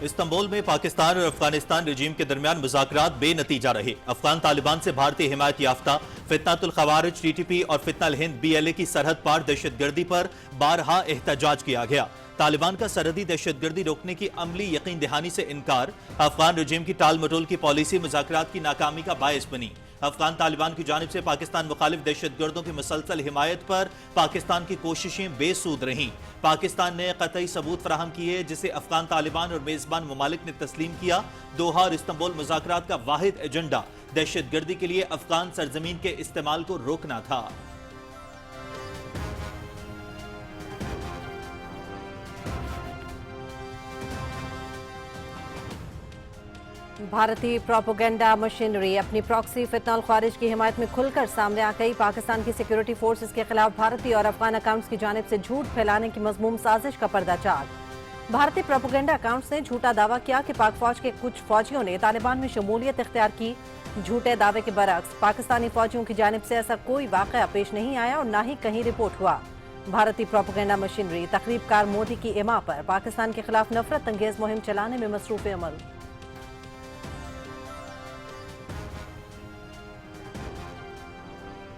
Istanbul میں پاکستان اور افغانستان رجیم کے درمیان مذاکرات بے نتیجہ رہے۔ افغان طالبان سے بھارتی حمایت یافتہ فتنۃ الخوارج ٹی ٹی پی اور فتنہ الہند بی ایل اے کی سرحد پار دہشت گردی پر بارہا احتجاج کیا گیا۔ طالبان کا سرحدی دہشت گردی روکنے کی عملی یقین دہانی سے انکار، افغان رجیم کی ٹال مٹول کی پالیسی مذاکرات کی ناکامی کا باعث بنی۔ افغان طالبان کی جانب سے پاکستان مخالف دہشت گردوں کی مسلسل حمایت پر پاکستان کی کوششیں بے سود رہیں۔ پاکستان نے قطعی ثبوت فراہم کیے جسے افغان طالبان اور میزبان ممالک نے تسلیم کیا۔ دوحہ اور استنبول مذاکرات کا واحد ایجنڈا دہشت گردی کے لیے افغان سرزمین کے استعمال کو روکنا تھا۔ بھارتی پروپیگنڈا مشینری اپنی پراکسی فتنہ الخوارج کی حمایت میں کھل کر سامنے آ گئی۔ پاکستان کی سیکیورٹی فورسز کے خلاف بھارتی اور افغان اکاؤنٹس کی جانب سے جھوٹ پھیلانے کی مذموم سازش کا پردہ چاک۔ بھارتی پروپیگنڈا اکاؤنٹس نے جھوٹا دعویٰ کیا کہ پاک فوج کے کچھ فوجیوں نے طالبان میں شمولیت اختیار کی۔ جھوٹے دعوے کے برعکس پاکستانی فوجیوں کی جانب سے ایسا کوئی واقعہ پیش نہیں آیا اور نہ ہی کہیں رپورٹ ہوا۔ بھارتی پروپیگنڈا مشینری تقریب کار مودی کی اما پر پاکستان کے خلاف نفرت انگیز مہم چلانے میں مصروف عمل۔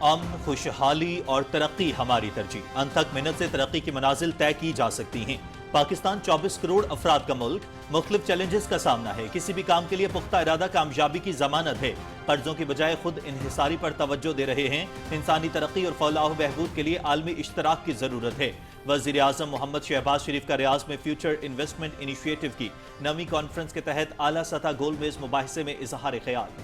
امن، خوشحالی اور ترقی ہماری ترجیح، انتھک محنت سے ترقی کی منازل طے کی جا سکتی ہیں۔ پاکستان 24 کروڑ افراد کا ملک، مختلف چیلنجز کا سامنا ہے۔ کسی بھی کام کے لیے پختہ ارادہ کامیابی کی ضمانت ہے۔ قرضوں کی بجائے خود انحصاری پر توجہ دے رہے ہیں۔ انسانی ترقی اور فلاح و بہبود کے لیے عالمی اشتراک کی ضرورت ہے۔ وزیر اعظم محمد شہباز شریف کا ریاض میں فیوچر انویسٹمنٹ انیشیٹو کی 9ویں کانفرنس کے تحت اعلیٰ سطح گول میز مباحثے میں اظہار خیال۔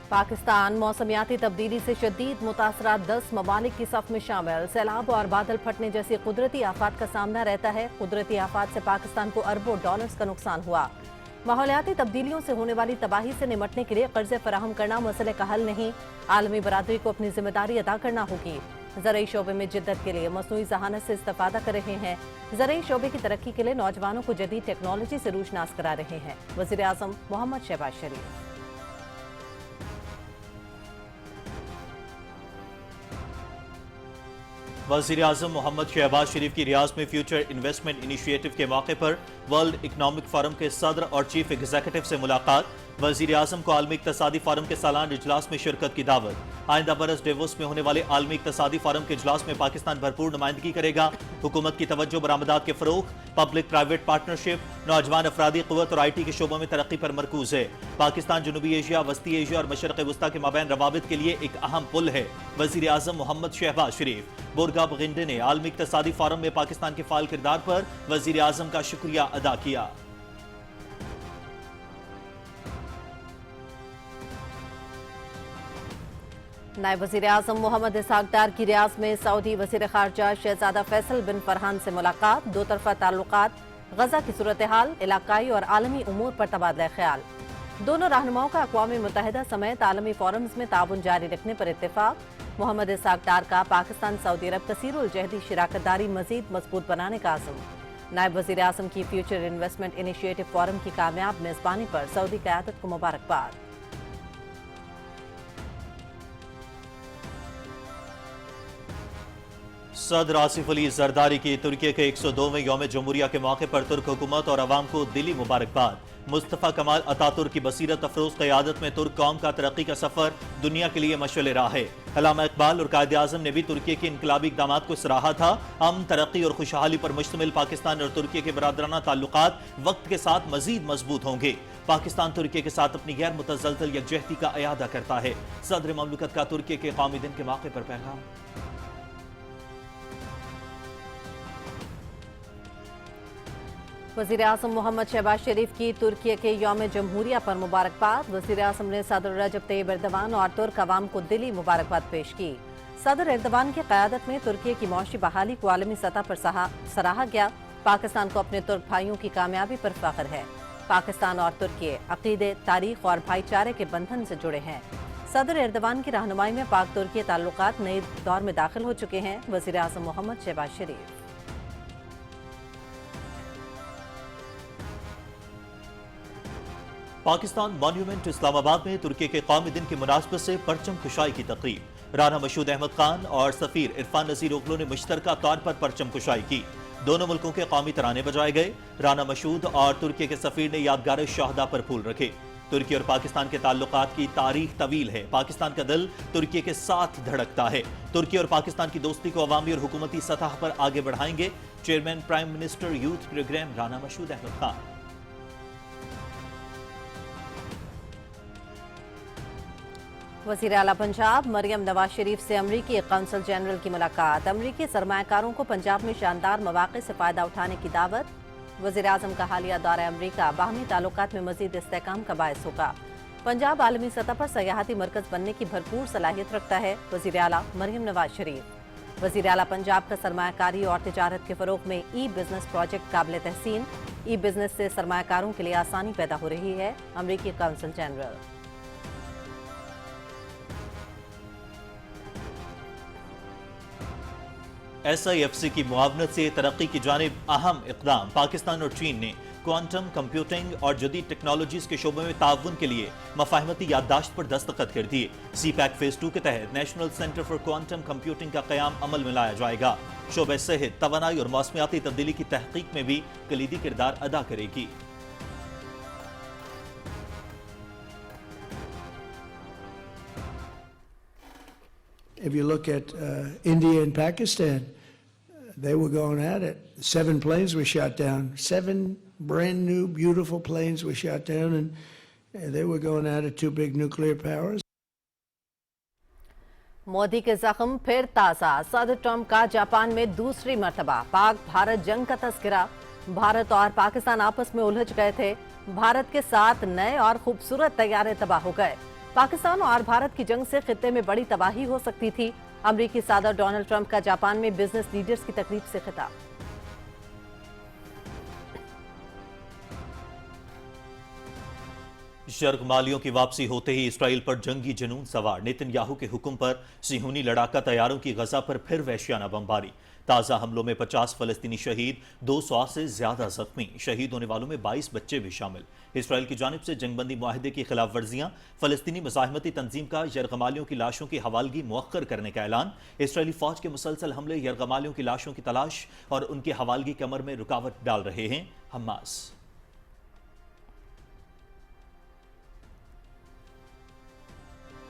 پاکستان موسمیاتی تبدیلی سے شدید متاثرہ 10 ممالک کی صف میں شامل۔ سیلاب اور بادل پھٹنے جیسی قدرتی آفات کا سامنا رہتا ہے۔ قدرتی آفات سے پاکستان کو اربوں ڈالرز کا نقصان ہوا۔ ماحولیاتی تبدیلیوں سے ہونے والی تباہی سے نمٹنے کے لیے قرضے فراہم کرنا مسئلے کا حل نہیں، عالمی برادری کو اپنی ذمہ داری ادا کرنا ہوگی۔ زرعی شعبے میں جدت کے لیے مصنوعی ذہانت سے استفادہ کر رہے ہیں۔ زرعی شعبے کی ترقی کے لیے نوجوانوں کو جدید ٹیکنالوجی سے روشناس کرا رہے ہیں۔ وزیر اعظم محمد شہباز شریف۔ وزیر اعظم محمد شہباز شریف کی ریاض میں فیوچر انویسٹمنٹ انیشیٹو کے موقع پر ورلڈ اکنامک فورم کے صدر اور چیف ایگزیکٹو سے ملاقات۔ وزیر اعظم کو عالمی اقتصادی فورم کے سالانہ اجلاس میں شرکت کی دعوت۔ آئندہ برس ڈیووس میں ہونے والے عالمی اقتصادی فورم کے اجلاس میں پاکستان بھرپور نمائندگی کرے گا۔ حکومت کی توجہ برآمدات کے فروغ، پبلک پرائیویٹ پارٹنرشپ، نوجوان افرادی قوت اور آئی ٹی کے شعبوں میں ترقی پر مرکوز ہے۔ پاکستان جنوبی ایشیا، وسطی ایشیا اور مشرق وسطیٰ کے مابین روابط کے لیے ایک اہم پل ہے۔ وزیر اعظم محمد شہباز شریف۔ بورگا بغندے نے عالمی اقتصادی فورم میں پاکستان کے فعال کردار پر وزیر اعظم کا شکریہ ادا کیا۔ نائب وزیر اعظم محمد اسحاق ڈار کی ریاض میں سعودی وزیر خارجہ شہزادہ فیصل بن فرحان سے ملاقات۔ دو طرفہ تعلقات، غزہ کی صورتحال، علاقائی اور عالمی امور پر تبادلہ خیال۔ دونوں رہنماؤں کا اقوام متحدہ سمیت عالمی فورمز میں تعاون جاری رکھنے پر اتفاق۔ محمد اسحاق ڈار کا پاکستان سعودی عرب کثیر الجہدی شراکت داری مزید مضبوط بنانے کا عزم۔ نائب وزیر اعظم کی فیوچر انویسٹمنٹ انیشیٹو فورم کی کامیاب میزبانی پر سعودی قیادت کو مبارکباد۔ صدر آصف علی زرداری کی ترکی کے 102ویں یوم جمہوریہ کے موقع پر ترک حکومت اور عوام کو دلی مبارکباد۔ مصطفیٰ کمال اتاترک کی بصیرت افروز قیادت میں ترک قوم کا ترقی کا سفر دنیا کے لیے مشعل راہ ہے۔ علامہ اقبال اور قائد اعظم نے بھی ترکی کے انقلابی اقدامات کو سراہا تھا۔ امن، ترقی اور خوشحالی پر مشتمل پاکستان اور ترکی کے برادرانہ تعلقات وقت کے ساتھ مزید مضبوط ہوں گے۔ پاکستان ترکی کے ساتھ اپنی غیر متزلزل یکجہتی کا اعادہ کرتا ہے۔ صدر مملکت کا ترکی کے قومی دن کے موقع پر پیغام۔ وزیر اعظم محمد شہباز شریف کی ترکی کے یوم جمہوریہ پر مبارکباد۔ وزیر اعظم نے صدر رجب طیب ایردوان اور ترک عوام کو دلی مبارکباد پیش کی۔ صدر ایردوان کی قیادت میں ترکی کی معاشی بحالی کو عالمی سطح پر سراہا گیا۔ پاکستان کو اپنے ترک بھائیوں کی کامیابی پر فخر ہے۔ پاکستان اور ترکی عقیدے، تاریخ اور بھائی چارے کے بندھن سے جڑے ہیں۔ صدر ایردوان کی رہنمائی میں پاک ترکی تعلقات نئے دور میں داخل ہو چکے ہیں۔ وزیر اعظم محمد شہباز شریف۔ پاکستان مانیومنٹ اسلام آباد میں ترکی کے قومی دن کی مناسبت سے پرچم کشائی کی تقریب۔ رانا مشہود احمد خان اور سفیر عرفان نذیر اوغلو نے مشترکہ طور پر پرچم کشائی کی. دونوں ملکوں کے قومی ترانے بجائے گئے. رانا مشہود اور ترکی کے سفیر نے یادگار شہداء پر پھول رکھے. ترکی اور پاکستان کے تعلقات کی تاریخ طویل ہے. پاکستان کا دل ترکی کے ساتھ دھڑکتا ہے. ترکی اور پاکستان کی دوستی کو عوامی اور حکومتی سطح پر آگے بڑھائیں گے. Chairman prime minister youth programme Rana Mashhood Ahmad Khan. وزیر اعلیٰ پنجاب مریم نواز شریف سے امریکی قونصل جنرل کی ملاقات. امریکی سرمایہ کاروں کو پنجاب میں شاندار مواقع سے فائدہ اٹھانے کی دعوت. وزیر اعظم کا حالیہ دورہ امریکہ باہمی تعلقات میں مزید استحکام کا باعث ہوگا. پنجاب عالمی سطح پر سیاحتی مرکز بننے کی بھرپور صلاحیت رکھتا ہے. وزیر اعلیٰ مریم نواز شریف. وزیر اعلیٰ پنجاب کا سرمایہ کاری اور تجارت کے فروغ میں ای بزنس پروجیکٹ قابل تحسین. ای بزنس سے سرمایہ کاروں کے لیے آسانی پیدا ہو رہی ہے. امریکی قونصل general. S I F C کی معاونت سے ترقی کی جانب اہم اقدام. پاکستان اور چین نے کوانٹم کمپیوٹنگ اور جدید ٹیکنالوجیز کے شعبے میں تعاون کے لیے مفاہمتی یادداشت پر دستخط کر دیے. سی پیک فیز 2 کے تحت national centre for quantum computing کا قیام عمل میں لایا جائے گا. شعبہ صحت، توانائی اور موسمیاتی تبدیلی کی تحقیق میں بھی کلیدی کردار ادا کرے گی. If you look at India and Pakistan, they were going at it. 7 planes were shot down. 7 brand new, beautiful planes were shot down, and they were going at it, 2 big nuclear powers. Modi کے زخم پھر تازہ. صدر Trump کا Japan میں دوسری مرتبہ پاک بھارت جنگ کا تذکرہ. بھارت اور پاکستان آپس میں الجھ گئے تھے. بھارت کے 7 نئے اور خوبصورت طیارے تباہ ہو گئے. پاکستان اور بھارت کی جنگ سے خطے میں بڑی تباہی ہو سکتی تھی. امریکی صدر ڈونلڈ ٹرمپ کا جاپان میں بزنس لیڈرز کی تقریب سے خطاب. یرغمالیوں کی واپسی ہوتے ہی اسرائیل پر جنگی جنون سوار. نیتن یاہو کے حکم پر صہیونی لڑاکا طیاروں کی غزہ پر پھر وحشیانہ بمباری. تازہ حملوں میں 50 فلسطینی شہید، 200 سے زیادہ زخمی. شہید ہونے والوں میں 22 بچے بھی شامل. اسرائیل کی جانب سے جنگ بندی معاہدے کی خلاف ورزیاں. فلسطینی مزاحمتی تنظیم کا یرغمالیوں کی لاشوں کی حوالگی مؤخر کرنے کا اعلان. اسرائیلی فوج کے مسلسل حملے یرغمالیوں کی لاشوں کی تلاش اور ان کی حوالگی کے عمل میں رکاوٹ ڈال رہے ہیں. حماس.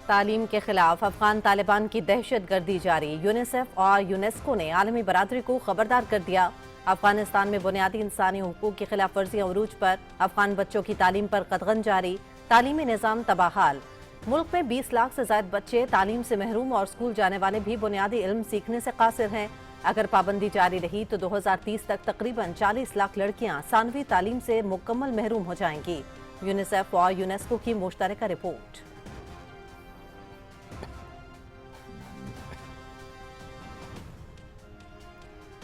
تعلیم کے خلاف افغان طالبان کی دہشت گردی جاری. یونیسیف اور یونیسکو نے عالمی برادری کو خبردار کر دیا. افغانستان میں بنیادی انسانی حقوق کی خلاف ورزیاں عروج پر. افغان بچوں کی تعلیم پر قدغن جاری. تعلیمی نظام تباہال. ملک میں 20 لاکھ سے زائد بچے تعلیم سے محروم اور اسکول جانے والے بھی بنیادی علم سیکھنے سے قاصر ہیں. اگر پابندی جاری رہی تو 2030 تک تقریباً 40 لاکھ لڑکیاں ثانوی تعلیم سے مکمل محروم ہو جائیں گی. یونیسیف اور یونیسکو کی مشترکہ رپورٹ.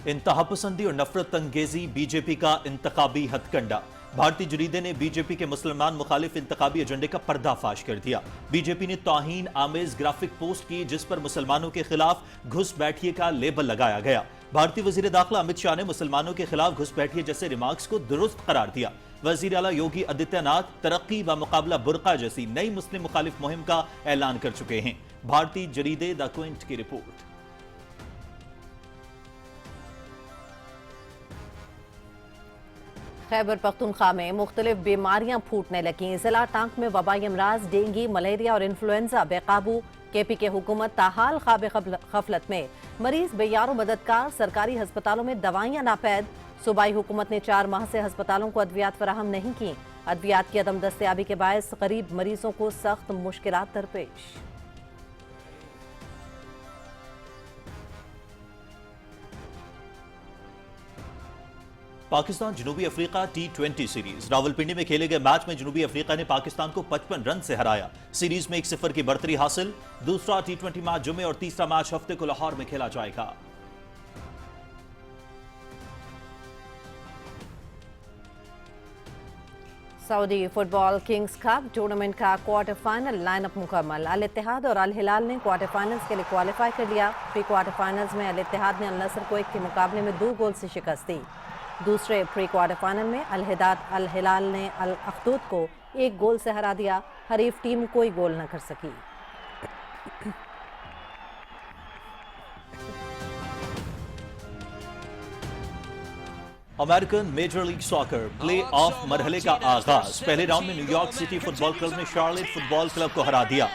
انتہا پسندی اور نفرت انگیزی بی جے پی کا انتخابی ہتھ کنڈا. بھارتی جریدے نے بی جے پی کے مسلمان مخالف انتخابی ایجنڈے کا پردہ فاش کر دیا. بی جے پی نے توہین آمیز گرافک پوسٹ کی جس پر مسلمانوں کے خلاف گھس بیٹھیے کا لیبل لگایا گیا. بھارتی وزیر داخلہ امت شاہ نے مسلمانوں کے خلاف گھس بیٹھیے جیسے ریمارکس کو درست قرار دیا. وزیر اعلیٰ یوگی آدتیہ ناتھ ترقی و مقابلہ برقع جیسی نئی مسلم مخالف مہم کا اعلان کر چکے ہیں. بھارتی جریدے دا کوئنٹ کی رپورٹ. خیبر پختونخوا میں مختلف بیماریاں پھوٹنے لگیں. ضلع ٹانک میں وبائی امراض ڈینگی، ملیریا اور انفلوئنزا بے قابو. کے پی کے حکومت تاحال خواب غفلت میں. مریض بے یار و مددگار. سرکاری ہسپتالوں میں دوائیاں ناپید. صوبائی حکومت نے 4 ماہ سے ہسپتالوں کو ادویات فراہم نہیں کی. ادویات کی عدم دستیابی کے باعث غریب مریضوں کو سخت مشکلات درپیش. پاکستان جنوبی افریقہ T20 سیریز. راولپنڈی میں کھیلے گئے میچ میں جنوبی افریقہ نے پاکستان کو 55 رن سے ہرایا. سیریز میں 1-0 کی برتری حاصل. دوسرا T20 میچ جمعے اور تیسرا میچ ہفتے کو لاہور میں کھیلا جائے گا. سعودی فٹ بال کنگز کپ ٹورنامنٹ کا کوارٹر فائنل لائن اپ مکمل. الاتحاد اور الہلال نے کوارٹر فائنلز کے لیے کوالیفائی کر لیا. پری کوارٹر فائنلز میں الاتحاد نے النصر کو 1 کے مقابلے میں 2 گول سے شکست دی. دوسرے پری کوارٹر فائنل میں الہلال نے الاخدود کو 1 گول سے ہرا دیا. حریف ٹیم کوئی گول نہ کر سکی. American major league soccer playoff मरहले का आगाज। पहले राउंड में न्यूयॉर्क सिटी फुटबॉल क्लब ने शार्लेट फुटबॉल क्लब को हरा दिया।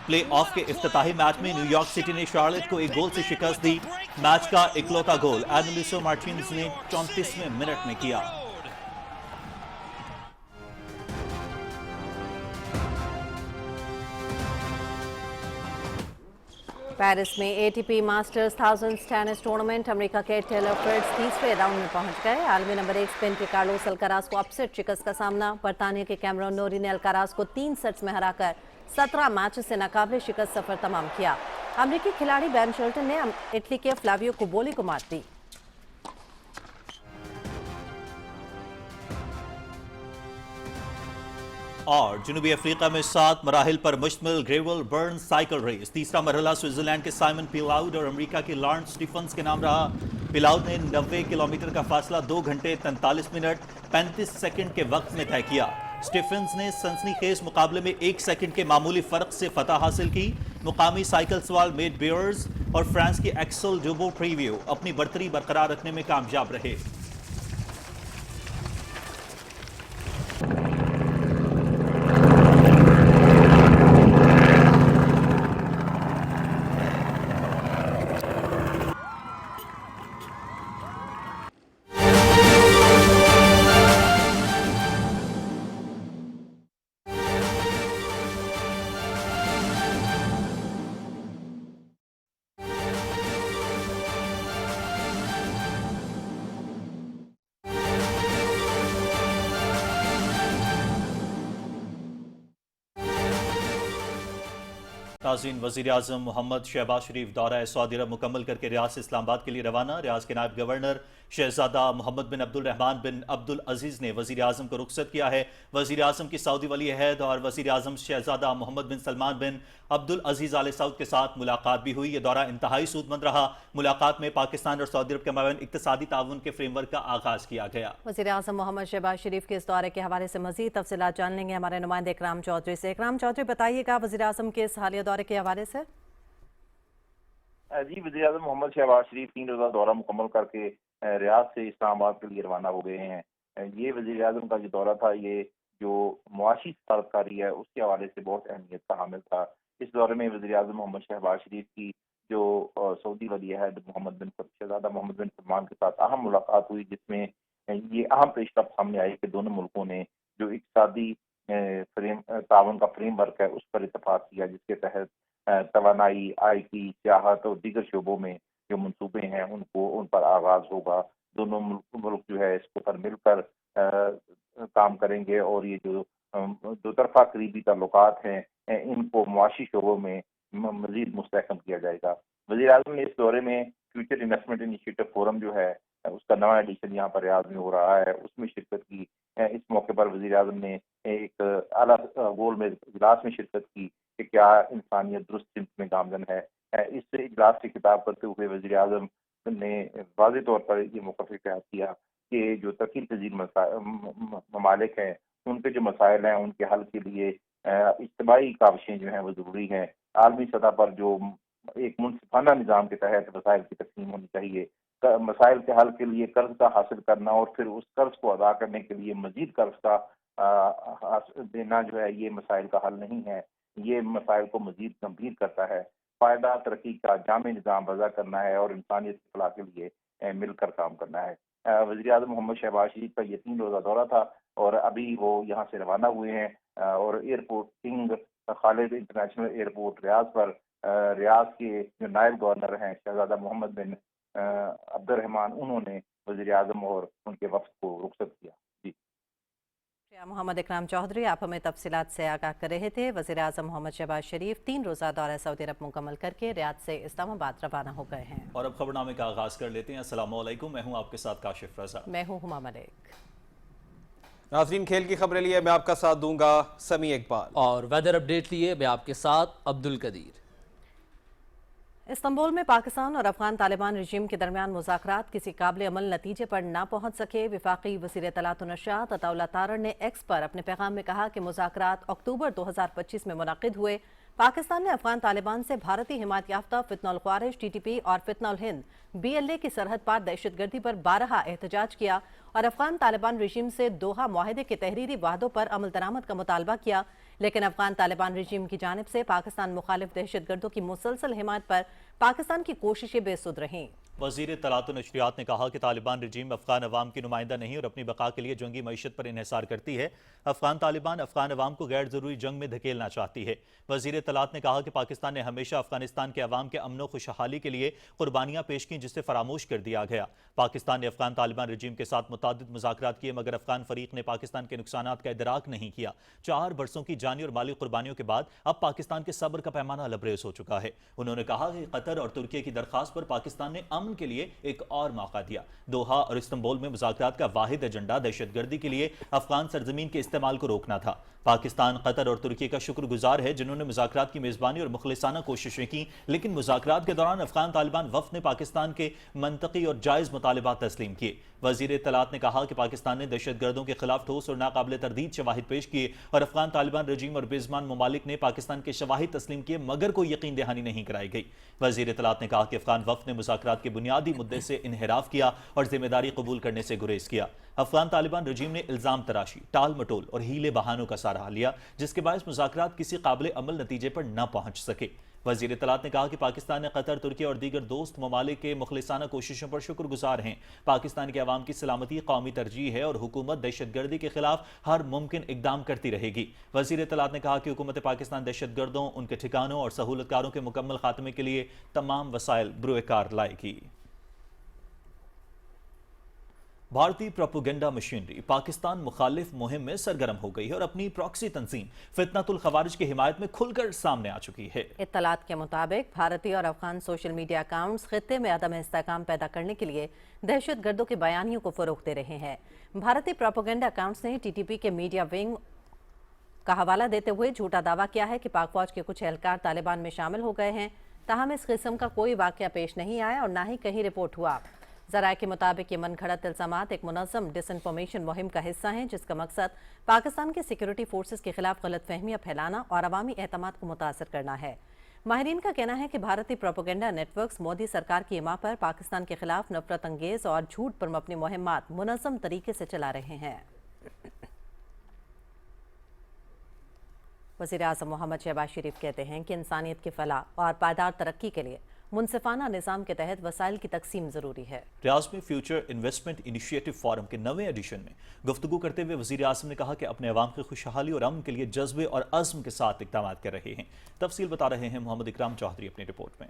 प्ले ऑफ के इफ्तिताही मैच में न्यूयॉर्क सिटी ने शार्लेट को 1 गोल से शिकस्त दी। मैच का इकलौता गोल एडलिसो मार्टिन्स ने 34वें मिनट में किया। पेरिस में ATP masters 1000 tennis tournament America के टेलर फ्रिट्ज तीसरे राउंड में पहुंच गए। आलमी नंबर 1 स्पेन के कार्लोस अल्काराज को अपसेट शिकस्त का सामना। बरतानिया के कैमरन नोरी ने अल्काराज को 3 सेट्स में हराकर 17 मैच से नाकाबिले शिकस्त सफर तमाम किया। अमेरिकी खिलाड़ी बेन शेल्टन ने इटली के फ्लावियो कुबोली को मात दी। और जनूबी अफ्रीका में 7 मराहिल पर मुश्तमिल ग्रेवल बर्न साइकिल रेस। तीसरा मरहला स्विट्जरलैंड के साइमन पिलाउड और अमेरिका के लॉरेंस स्टीफन्स के नाम रहा। पिलाउड ने 90 किलोमीटर का फासला 2 घंटे 43 मिनट 35 सेकंड के वक्त में तय किया। स्टीफन्स ने सनसनीखेज मुकाबले में 1 सेकंड के मामूली फर्क से फतह हासिल की। मुकामी साइकिल सवार मेट बेयर्स और फ्रांस की एक्सल डुबो प्रीव्यू अपनी बर्तरी बरकरार रखने में कामयाब रहे। नाज़रीन, वज़ीर आज़म मोहम्मद शहबाज शरीफ दौरा सऊदी अरब मुकम्मल करके रियाद से इस्लामाबाद के लिए रवाना। रियाद के नायब गवर्नर शहजादा मोहम्मद बिन अब्दुल रहमान बिन अब्दुल अजीज़ ने वज़ीर आज़म को रुखसत किया है। वज़ीर आज़म की सऊदी वली अहद और वज़ीर आज़म शहजादा मोहम्मद बिन सलमान बिन अब्दुल अजीज़ आले सऊद के साथ मुलाकात भी हुई। ये दौरा इंतहाई सूदमंद रहा। मुलाकात में पाकिस्तान और सऊदी अरब के माबैन इक़्तिसादी ताउन के फ्रेमवर्क का आगाज़ किया गया। वज़ीर आज़म मोहम्मद शहबाज शरीफ के इस दौरे के हवाले से मज़ीद तफसीलात जान लेंगे हमारे नुमाइंदे इकराम चौधरी से। इकराम चौधरी, बताइएगा वज़ीर आज़म के इस हालिया दौरे के हवाले से। जी, वज़ीर आज़म मोहम्मद शहबाज शरीफ 3 रोज़ा दौरा मुकम्मल करके रियाद से इस्लामाबाद के लिए रवाना हो गए हैं। ये वज़ीर आज़म का जो दौरा था, ये जो मुआशी सफारतकारी है उसके हवाले से बहुत अहमियत का हामिल था। इस दौरे में वज़ीर आज़म मोहम्मद शहबाज शरीफ की जो सऊदी वली अहद शहजादा मोहम्मद बिन सलमान के साथ अहम मुलाकात हुई, जिसमें ये अहम पेशरफ सामने आई कि दोनों मुल्कों ने जो इक़्तिसादी ताउन का फ्रेमवर्क है उस पर इत्तफाक किया, जिसके तहत तवानाई, IT, सियाहत और दीगर शोबों में जो मंसूबे हैं उन पर आगाज होगा। दोनों मुल्क जो है इसको पर मिलकर काम करेंगे और ये जो दो तरफा करीबी ताल्लुकात हैं इनको मुआशी शोबों में मजीद मुस्तहकम किया जाएगा। वज़ीर आज़म ने इस दौरे में फ्यूचर इन्वेस्टमेंट इनिशिएटिव फोरम जो है उसका नवा एडिशन यहाँ पर रियाद में हो रहा है, उसमें शिरकत की। इस मौके पर वज़ीर आज़म ने एक आला गोल में इजलास में शिरकत की कि क्या इंसानियत दुरुस्त सिमत में गामजन है। इस इजलास से खिताब करते हुए वज़ीर आज़म ने वाज़ेह तौर पर ये मौक़िफ़ इख्तियार किया कि जो तरक्की पज़ीर ममालिक हैं उनके जो मसाइल हैं उनके हल के लिए इज्तिमाई काविशें जो हैं वो ज़रूरी हैं। आलमी सतह पर जो एक मुनसिफाना निज़ाम के तहत मसाइल की तक़सीम होनी चाहिए। मसाइल के हल के लिए कर्ज का हासिल करना और फिर उस कर्ज को अदा करने के लिए मज़ीद कर्ज का देना जो है ये मसाइल का हल नहीं है। ये मसाइल को मज़ीद गंभीर करता है। फ़ायदा तरक्की का जामे निज़ाम वज़ा करना है और इंसानियत की फलाह के लिए मिलकर काम करना है। वज़ीर आज़म मोहम्मद शहबाज शरीफ का ये 3 रोज़ा दौरा था और अभी वो यहाँ से रवाना हुए हैं और airport king Khalid international airport Riyadh पर रियाद के जो नायब गवर्नर हैं शहजादा मोहम्मद बिन अब्दुल रहमान, उन्होंने वज़ीर आज़म और उनके वफ़द को रुखसत किया। जी, मोहम्मद इकराम चौधरी, आप हमें तफसीलात से आगाह कर रहे थे। वज़ीर आज़म मोहम्मद शहबाज शरीफ 3 रोज़ा दौरा सऊदी अरब मुकम्मल करके रियाद से इस्लामाबाद रवाना हो गए हैं। और अब खबरनामे का आगाज कर लेते हैं। अस्सलाम वालेकुम, मैं हूं आपके साथ काशिफ रज़ा। मैं हूं हुमा मलिक। नाज़रीन, खेल की खबरें लिए मैं आपका साथ दूंगा समी इकबाल और वेदर अपडेट लिए मैं आपके साथ अब्दुल कदीर। इस्तांबुल में पाकिस्तान और अफगान तालिबान रजीम के दरमियान मुज़ाकरात किसी काबिल अमल नतीजे पर ना पहुंच सके। वफाकी वज़ीर इत्तलात व नशरियात अताउल्लाह तारड़ ने एक्स पर अपने पैगाम में कहा कि मुज़ाकरात अक्टूबर 2025 में मुनक़िद हुए पाकिस्तान ने अफगान तालिबान से भारतीय हिमायत याफ्ता फितनल ख्वारिज टीटीपी और फितनल हिंद बीएलए की सरहद पार दहशतगर्दी पर बारहा एहतजाज किया और अफगान तालिबान रजीम से दोहा मुआहदे के तहरीरी वादों पर अमल दरामद का मुतालबा किया। लेकिन अफगान तालिबान रजीम की जानिब से पाकिस्तान मुखालिफ दहशतगर्दों की मुसलसल हिमायत पर पाकिस्तान की कोशिशें बेसुध रहीं। वज़ीर इत्तलात व नशरियात ने कहा कि तालिबान रजीम अफगान अवाम की नुमाइंदा नहीं और अपनी बका के लिए जंगी मईशत पर इन्हिसार करती है। अफगान तालिबान अफगान अवाम को गैर ज़रूरी जंग में धकेलना चाहती है। वज़ीर इत्तलात ने कहा कि पाकिस्तान ने हमेशा अफगानिस्तान के अवाम के अमन व खुशहाली के लिए कुर्बानियाँ पेश की, जिसे फरामोश कर दिया गया। पाकिस्तान ने अफगान तालिबान रजीम के साथ मुतअद्दिद मुज़ाकरात किए, मगर अफगान फरीक ने पाकिस्तान के नुकसानात का इदराक नहीं किया। 4 बरसों की जानी और माली कुर्बानियों के बाद अब पाकिस्तान के सब्र का पैमाना लबरेज हो चुका है। उन्होंने कहा कि कतर और तुर्की की दरख्वास्त पर पाकिस्तान ने अमन के लिए एक और मौका दिया। दोहा और इस्तांबुल में मुज़ाकरात का वाहिद एजेंडा दहशतगर्दी के लिए अफगान सरजमीन के इस्तेमाल को रोकना था। पाकिस्तान, कतर और तुर्की का शुक्रगुजार है जिन्होंने मुज़ाकरात की मेज़बानी और मुखलिसाना कोशिशें की, लेकिन मुज़ाकरात के दौरान अफगान तालिबान वफ़द ने पाकिस्तान के मंतकी और जायज़ मुतालिबात तस्लीम किए। वज़ीर इत्तलात ने कहा कि पाकिस्तान ने दहशतगर्दों के खिलाफ ठोस और नाकाबिले तरदीद शवाहिद पेश किए और अफगान तालिबान रजीम और बेज़मान ममालिक ने पाकिस्तान के शवाहिद तस्लीम किए, मगर कोई यकीन दहानी नहीं कराई गई। वज़ीर इत्तलात ने कहा कि अफगान वफ़द ने मुज़ाकरात के बुनियादी मुद्दे से इन्हिराफ किया और जिम्मेदारी कबूल करने से गुरेज किया। अफगान तालिबान रजीम ने इल्ज़ाम तराशी, टाल मटोल और हीले बहानों का सहारा लिया, जिसके बायस मुज़ाकरात किसी काबिल अमल नतीजे पर न पहुंच सके। वज़ीर इत्तलात ने कहा कि पाकिस्तान ने कतर, तुर्की और दीगर दोस्त ममालिक के मुखलिसाना कोशिशों पर शुक्रगुजार हैं। पाकिस्तान के अवाम की सलामती कौमी तरजीह है और हुकूमत दहशतगर्दी के खिलाफ हर मुमकिन इकदाम करती रहेगी। वज़ीर इत्तलात ने कहा कि हुकूमत पाकिस्तान दहशतगर्दों, उनके ठिकानों और सहूलतकारों के मुकम्मल खात्मे के लिए तमाम वसाइल बुरुएकार लाएगी। भारतीय प्रोपेगेंडा मशीनरी पाकिस्तान मुखालिफ मुहिम में सरगर्म हो गई है और अपनी प्रॉक्सी तंजीम फितनतुल खवारिज की हिमायत में खुलकर सामने आ चुकी है। इत्तलात के मुताबिक भारतीय और अफगान सोशल मीडिया अकाउंट्स खित्ते में अदम इस्तेहकाम पैदा करने के लिए दहशतगर्दों की बयानियों को फरोग दे रहे हैं। भारतीय प्रोपेगेंडा अकाउंट्स ने टीटीपी के मीडिया विंग का हवाला देते हुए झूठा दावा किया है कि पाक फौज के कुछ एहलकार तालिबान में शामिल हो गए हैं। ताहम इस किस्म का कोई वाकया पेश नहीं आया और न ही कहीं रिपोर्ट हुआ। ज़राए के मुताबिक ये मनगढ़ंत इल्ज़ामात एक मुनज़्ज़म डिसइंफॉर्मेशन मुहिम का हिस्सा हैं, जिसका मकसद पाकिस्तान के सिक्योरिटी फोर्सेस के खिलाफ गलतफहमियां फैलाना और अवामी एतमाद को मुतासर करना है। माहिरीन का कहना है कि भारतीय प्रोपेगेंडा नेटवर्क्स मोदी सरकार की इमा पर पाकिस्तान के खिलाफ नफरत अंगेज और झूठ पर मबनी मुहिम्मात मुनज़्ज़म तरीके से चला रहे हैं। वज़ीर आज़म मोहम्मद शहबाज शरीफ कहते हैं कि इंसानियत की फलाह और पायदार तरक्की के लिए मुनसिफाना निज़ाम के तहत वसाइल की तकसीम ज़रूरी है। रियाज में फ्यूचर इन्वेस्टमेंट इनिशिएटिव फोरम के नवे एडिशन में गुफ्तगू करते हुए वज़ीर आज़म ने कहा कि अपने अवाम की खुशहाली और अमन के लिए जज्बे और अज़्म के साथ इक़दाम कर रहे हैं। तफसील बता रहे हैं मोहम्मद इकराम चौधरी अपनी रिपोर्ट में।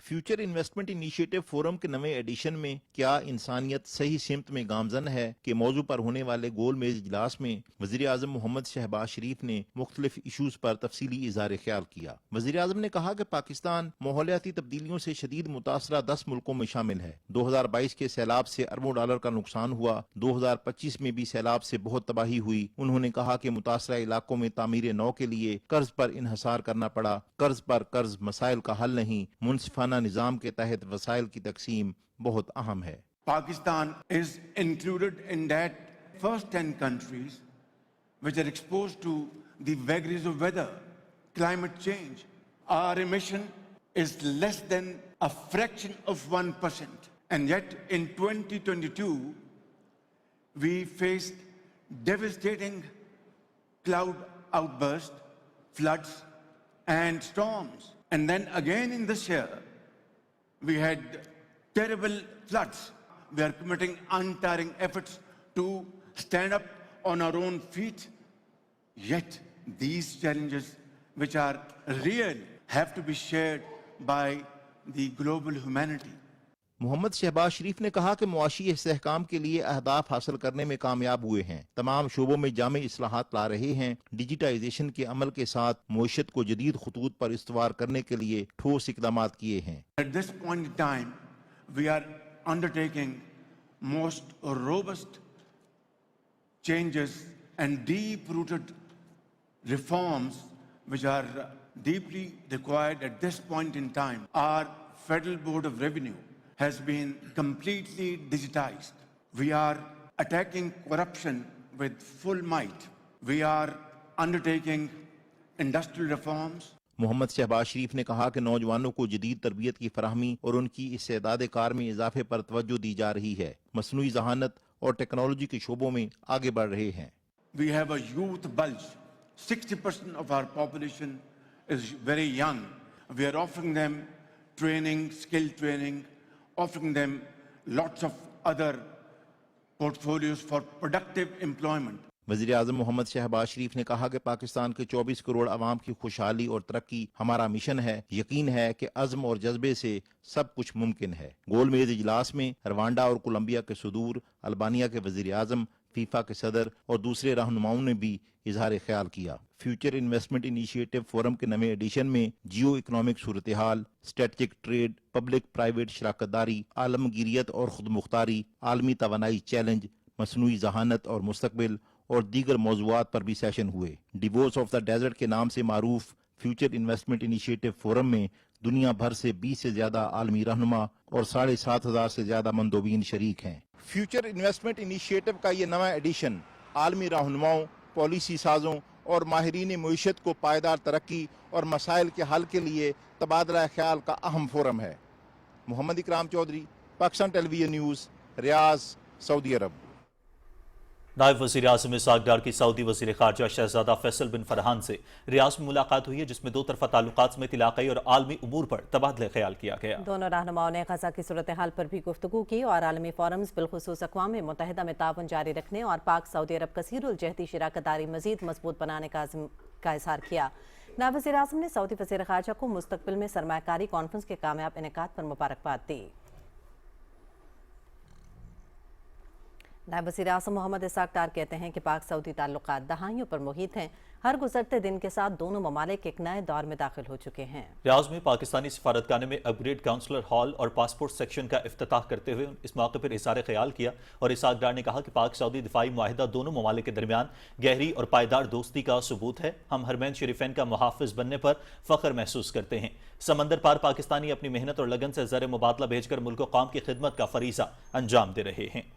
फ्यूचर इन्वेस्टमेंट इनिशिएटिव फोरम के नवे एडिशन में क्या इंसानियत सही सिमत में गामजन है के मौजू पर होने वाले गोल मेज इजलास में वज़ीर आज़म मोहम्मद शहबाज शरीफ ने मुख्तलिफ इशूज पर तफसीली इज़हार ख्याल किया। वज़ीर आज़म ने कहा कि पाकिस्तान माहौलियाती तब्दीलियों से शदीद मुतासरा 10 मुल्कों में शामिल है। 2022 के सैलाब से अरबों डॉलर का नुकसान हुआ। 2025 में भी सैलाब से बहुत तबाही हुई। उन्होंने कहा कि मुतासरा इलाकों में तामीर नौ के लिए कर्ज पर इन्हसार करना पड़ा। कर्ज पर कर्ज मसाइल का हल नहीं, मुनसिफाना निजाम के तहत वसाइल की तकसीम बहुत अहम है। Pakistan is included in that first 10 countries which are exposed to the vagaries of weather, climate change. Our emission is less than a fraction of 1%. And yet in 2022, we faced devastating cloud outbursts, floods, and storms. And then again in this year, we had terrible floods. We are committing untiring efforts to stand up on our own feet. Yet these challenges, which are real, have to be shared by the global humanity. Mohammad Shahbaz शरीफ ने कहा कि मुआशी इस्तेहकाम के लिए अहदाफ हासिल करने में कामयाब हुए हैं। तमाम शोबों में जामे इस्लाहात ला रहे हैं। डिजिटाइजेशन के अमल के साथ मुईशत को जदीद खतूत पर इस्तवार करने के लिए ठोस इक़दामात किए हैं। At this point in time, we are undertaking most robust changes and deep-rooted reforms which are deeply required at this point in time. Our Federal Board of Revenue has been completely digitized. We are attacking corruption with full might. We are undertaking industrial reforms, Mohammad Shahbaz शरीफ ने कहा कि नौजवानों को जदीद तरबियत की फराहमी और उनकी इस्तेदाद कार में इजाफे पर तवज्जो दी जा रही है। मसनूई जहानत और टेक्नोलॉजी के शोबों में आगे बढ़ रहे हैं। we have a youth bulge. 60% of our population is very young. We are offering them training, skill training, offering them lots of other portfolios for productive employment. वज़ीर आज़म मोहम्मद शहबाज शरीफ ने कहा कि पाकिस्तान के 24 करोड़ अवाम की खुशहाली और तरक्की हमारा मिशन है। यकीन है कि अज़्म और जज्बे से सब कुछ मुमकिन है। गोल मेज इजलास में रवांडा और कोलंबिया के सदूर, अल्बानिया के वज़ीर आज़म, फीफा के सदर और दूसरे रहनुमाओं ने भी इजहार ख्याल किया। फ्यूचर इन्वेस्टमेंट इनिशिएटिव फोरम के नवे एडिशन में जियो इकोनॉमिक सूरत हाल, स्ट्रेटजिक ट्रेड, पब्लिक प्राइवेट शराकतदारी, आलमगीरियत और खुद मुख्तारी, आलमी तवानाई चैलेंज, मसनूई जहानत और मुस्तकबिल और दीगर मौज़ूआत पर भी सेशन हुए। डिवोर्स ऑफ द डेजर्ट के नाम से मारूफ फ्यूचर इन्वेस्टमेंट इनिशिएटिव फोरम में दुनिया भर से 20 से ज्यादा आलमी रहनुमा और 7,500 से ज्यादा मंदोबीन शरीक हैं। फ्यूचर इन्वेस्टमेंट इनिशिएटिव का ये नवा एडिशन आलमी रहनुमाओं, पॉलिसी साजों और माहिरीन मईशत को पायदार तरक्की और मसाइल के हल के लिए तबादला ख्याल का अहम फोरम है। मोहम्मद इकराम चौधरी, पाकिस्तान टेलीविजन न्यूज़, रियाज, सऊदी अरब। नायब वज़ीर आज़म इसहाक डार की सऊदी वज़ीर ख़ारजा शहज़ादा फैसल बिन फरहान से रियाज में मुलाकात हुई है, जिसमें दो तरफ़ा ताल्लुकात समेत इलाक़ाई और आलमी उमूर पर तबादला ख्याल किया गया। दोनों रहनुमाओं ने ग़ज़ा की सूरत हाल पर भी गुफ्तगू की और आलमी फोरम्स बिलखुसूस अक़वाम मुत्तहिदा में ताउन जारी रखने और पाक सऊदी अरब कसीरुल जहदी शराकतदारी मज़ीद मजबूत बनाने का अज़्म का इज़हार किया। नायब वज़ीर आज़म ने सऊदी वज़ीर ख़ारजा को मुस्तक़बिल में सरमायाकारी कॉन्फ्रेंस के कामयाब इनेकाद पर मुबारकबाद दी। नायब वज़ीर आज़म मोहम्मद इसहाक डार कहते हैं कि पाक सऊदी ताल्लुकात दहाइयों पर मुहित हैं। हर गुजरते दिन के साथ दोनों ममालिक एक नए दौर में दाखिल हो चुके हैं। रियाज में पाकिस्तानी सफारतखाने में अपग्रेड काउंसलर हॉल और पासपोर्ट सेक्शन का इफ्तिताह करते हुए इस मौके पर इज़हार ख्याल किया और इसहाक डार ने कहा कि पाक सऊदी दिफाई मुआहिदा दोनों ममालिक के दरमियान गहरी और पायदार दोस्ती का सबूत है। हम हरमैन शरीफैन का मुहाफिज बनने पर फ़ख्र महसूस करते हैं। समंदर पार पाकिस्तानी अपनी मेहनत और लगन से ज़र मुबादला भेजकर मुल्क व कौम की खिदमत का फरीज़ा अंजाम दे रहे हैं।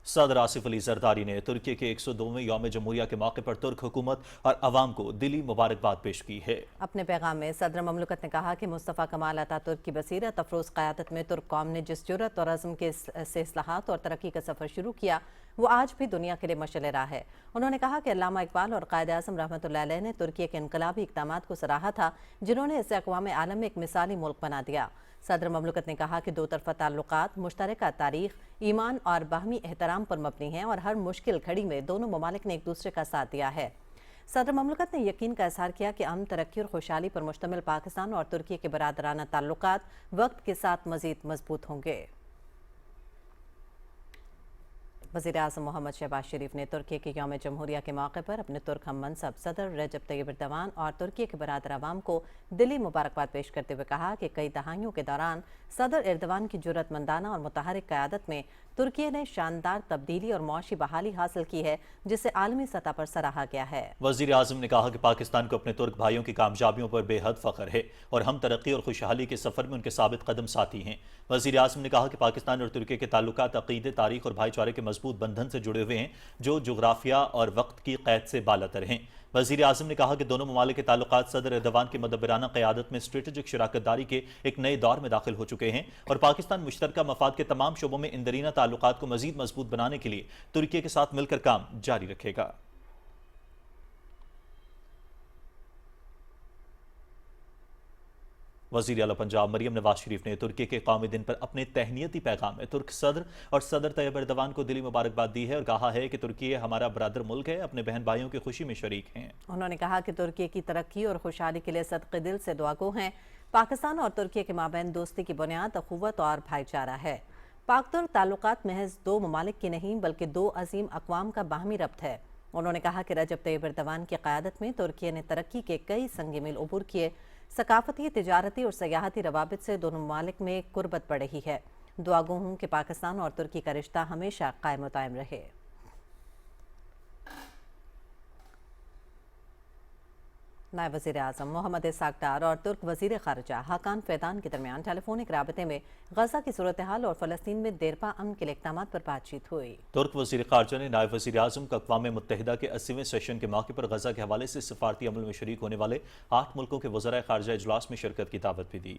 सदर आसिफ अली जरदारी ने तुर्की के 102वें यौम जमहूरिया के मौके पर तुर्क हुकूमत और अवाम को दिली मुबारकबाद पेश की है। अपने पैगाम में सदर ममलकत ने कहा कि मुस्तफ़ा कमाल अतातुर्क की बसीरत अफरोज़ क़यादत में तुर्क कौम ने जिस जुर्रत और अज़्म के से इस्लाहात और तरक्की का सफ़र शुरू किया, वो आज भी दुनिया के लिए मशअल राह है। उन्होंने कहा कि अल्लामा इकबाल और क़ायद आज़म रहमतुल्लाह अलैह ने तुर्की के इनकलाबी इक़दामात को सराहा था, जिन्होंने इसे अक़वाम आलम में एक मिसाली मुल्क बना दिया। सदर ममलकत ने कहा कि दो तरफ़ा ताल्लुकात मुश्तरका तारीख़, ईमान और बाहमी एहतराम पर मबनी हैं और हर मुश्किल घड़ी में दोनों ममालिक ने एक दूसरे का साथ दिया है। सदर ममलकत ने यकीन का इज़हार किया कि अमन, तरक्की और खुशहाली पर मुश्तमिल पाकिस्तान और तुर्की के बरादराना ताल्लुकात वक्त के साथ मज़ीद मजबूत होंगे। वज़ीर आज़म मोहम्मद शहबाज शरीफ ने तुर्की के यौम जमहूरिया के मौके पर अपने तुर्क हम मनसब सदर रजब तैयब एर्दोगान और तुर्की के बरादर अवाम को दिली मुबारकबाद पेश करते हुए कहा कि कई दहाइयों के दौरान सदर एर्दोगान की जुर्रतमंदाना और मुतहरिक क़यादत में तुर्की ने शानदार तब्दीली और मौशी बहाली हासिल की है, जिसे आलमी सतह पर सराहा गया है। वज़ीर आज़म ने कहा कि पाकिस्तान को अपने तुर्क भाइयों की कामयाबियों पर बेहद फ़ख्र है और हम तरक्की और खुशहाली के सफ़र में उनके साबित कदम साथी हैं। वज़ीर आज़म ने कहा कि पाकिस्तान और तुर्की के ताल्लुकात अक़ीदे, तारीख़ और भाईचारे के मजबूत बंधन से जुड़े हुए हैं, जो जुग़राफ़िया और वक्त की क़ैद से बालातर हैं। वज़ीर आज़म ने कहा कि दोनों ममालिक के ताल्लुकात सदर एर्दोगान की मदबराना क़यादत में स्ट्रेटेजिक शराकतदारी के एक नए दौर में दाखिल हो चुके हैं और पाकिस्तान मुश्तरका मफाद के तमाम शोबों में इन दरीना ताल्लुकात को मज़ीद मजबूत बनाने के लिए तुर्की के साथ मिलकर काम जारी रखेगा। वज़ीर आला पंजाब मरियम नवाज शरीफ ने तुर्की के कौमी दिन पर अपने तहनीती पैगाम में तुर्क सदर और सदर तैयब एर्दोगान को दिली मुबारकबाद दी है और कहा है कि तुर्की हमारा बरादर मुल्क है, अपने बहन भाइयों की खुशी में शरीक हैं। उन्होंने कहा कि तुर्की की तरक्की और खुशहाली के लिए सदक़े दिल से दुआगो हैं। पाकिस्तान और तुर्की के माबैन दोस्ती की बुनियाद अख़ुव्वत और भाईचारा है। पाक तुर्क ताल्लुकात महज दो ममालिक की नहीं बल्कि दो अजीम अक़वाम का बाहमी रब्त है। उन्होंने कहा कि रजब तैयब एर्दोगान की क़यादत में तुर्की ने तरक्की के कई संग मील उबूर किए। सकाफती, तिजारती और सयाहती रवाबित से दोनों ममालिक में कुर्बत बढ़ रही है। दुआगो हूँ कि पाकिस्तान और तुर्की का रिश्ता हमेशा कायम दायम रहे। नायब वज़ीर आज़म मोहम्मद इसाक डार और तुर्क वज़ीर ख़ारिजा हाकान फैदान के दरमियान टेलीफोनिक राबते में गजा की सूरत हाल और फ़लस्तीन में देरपा अमन के लिए इक़दामात पर बातचीत हुई। तुर्क वज़ीर ख़ारिजा ने नायब वज़ीर आज़म को अक़वाम मुत्तहिदा के 80वें सेशन के मौके पर गजा के हवाले से सिफारती अमल में शरीक होने वाले 8 मुल्कों के वज़राए ख़ारिजा इजलास में शिरकत की दावत भी दी।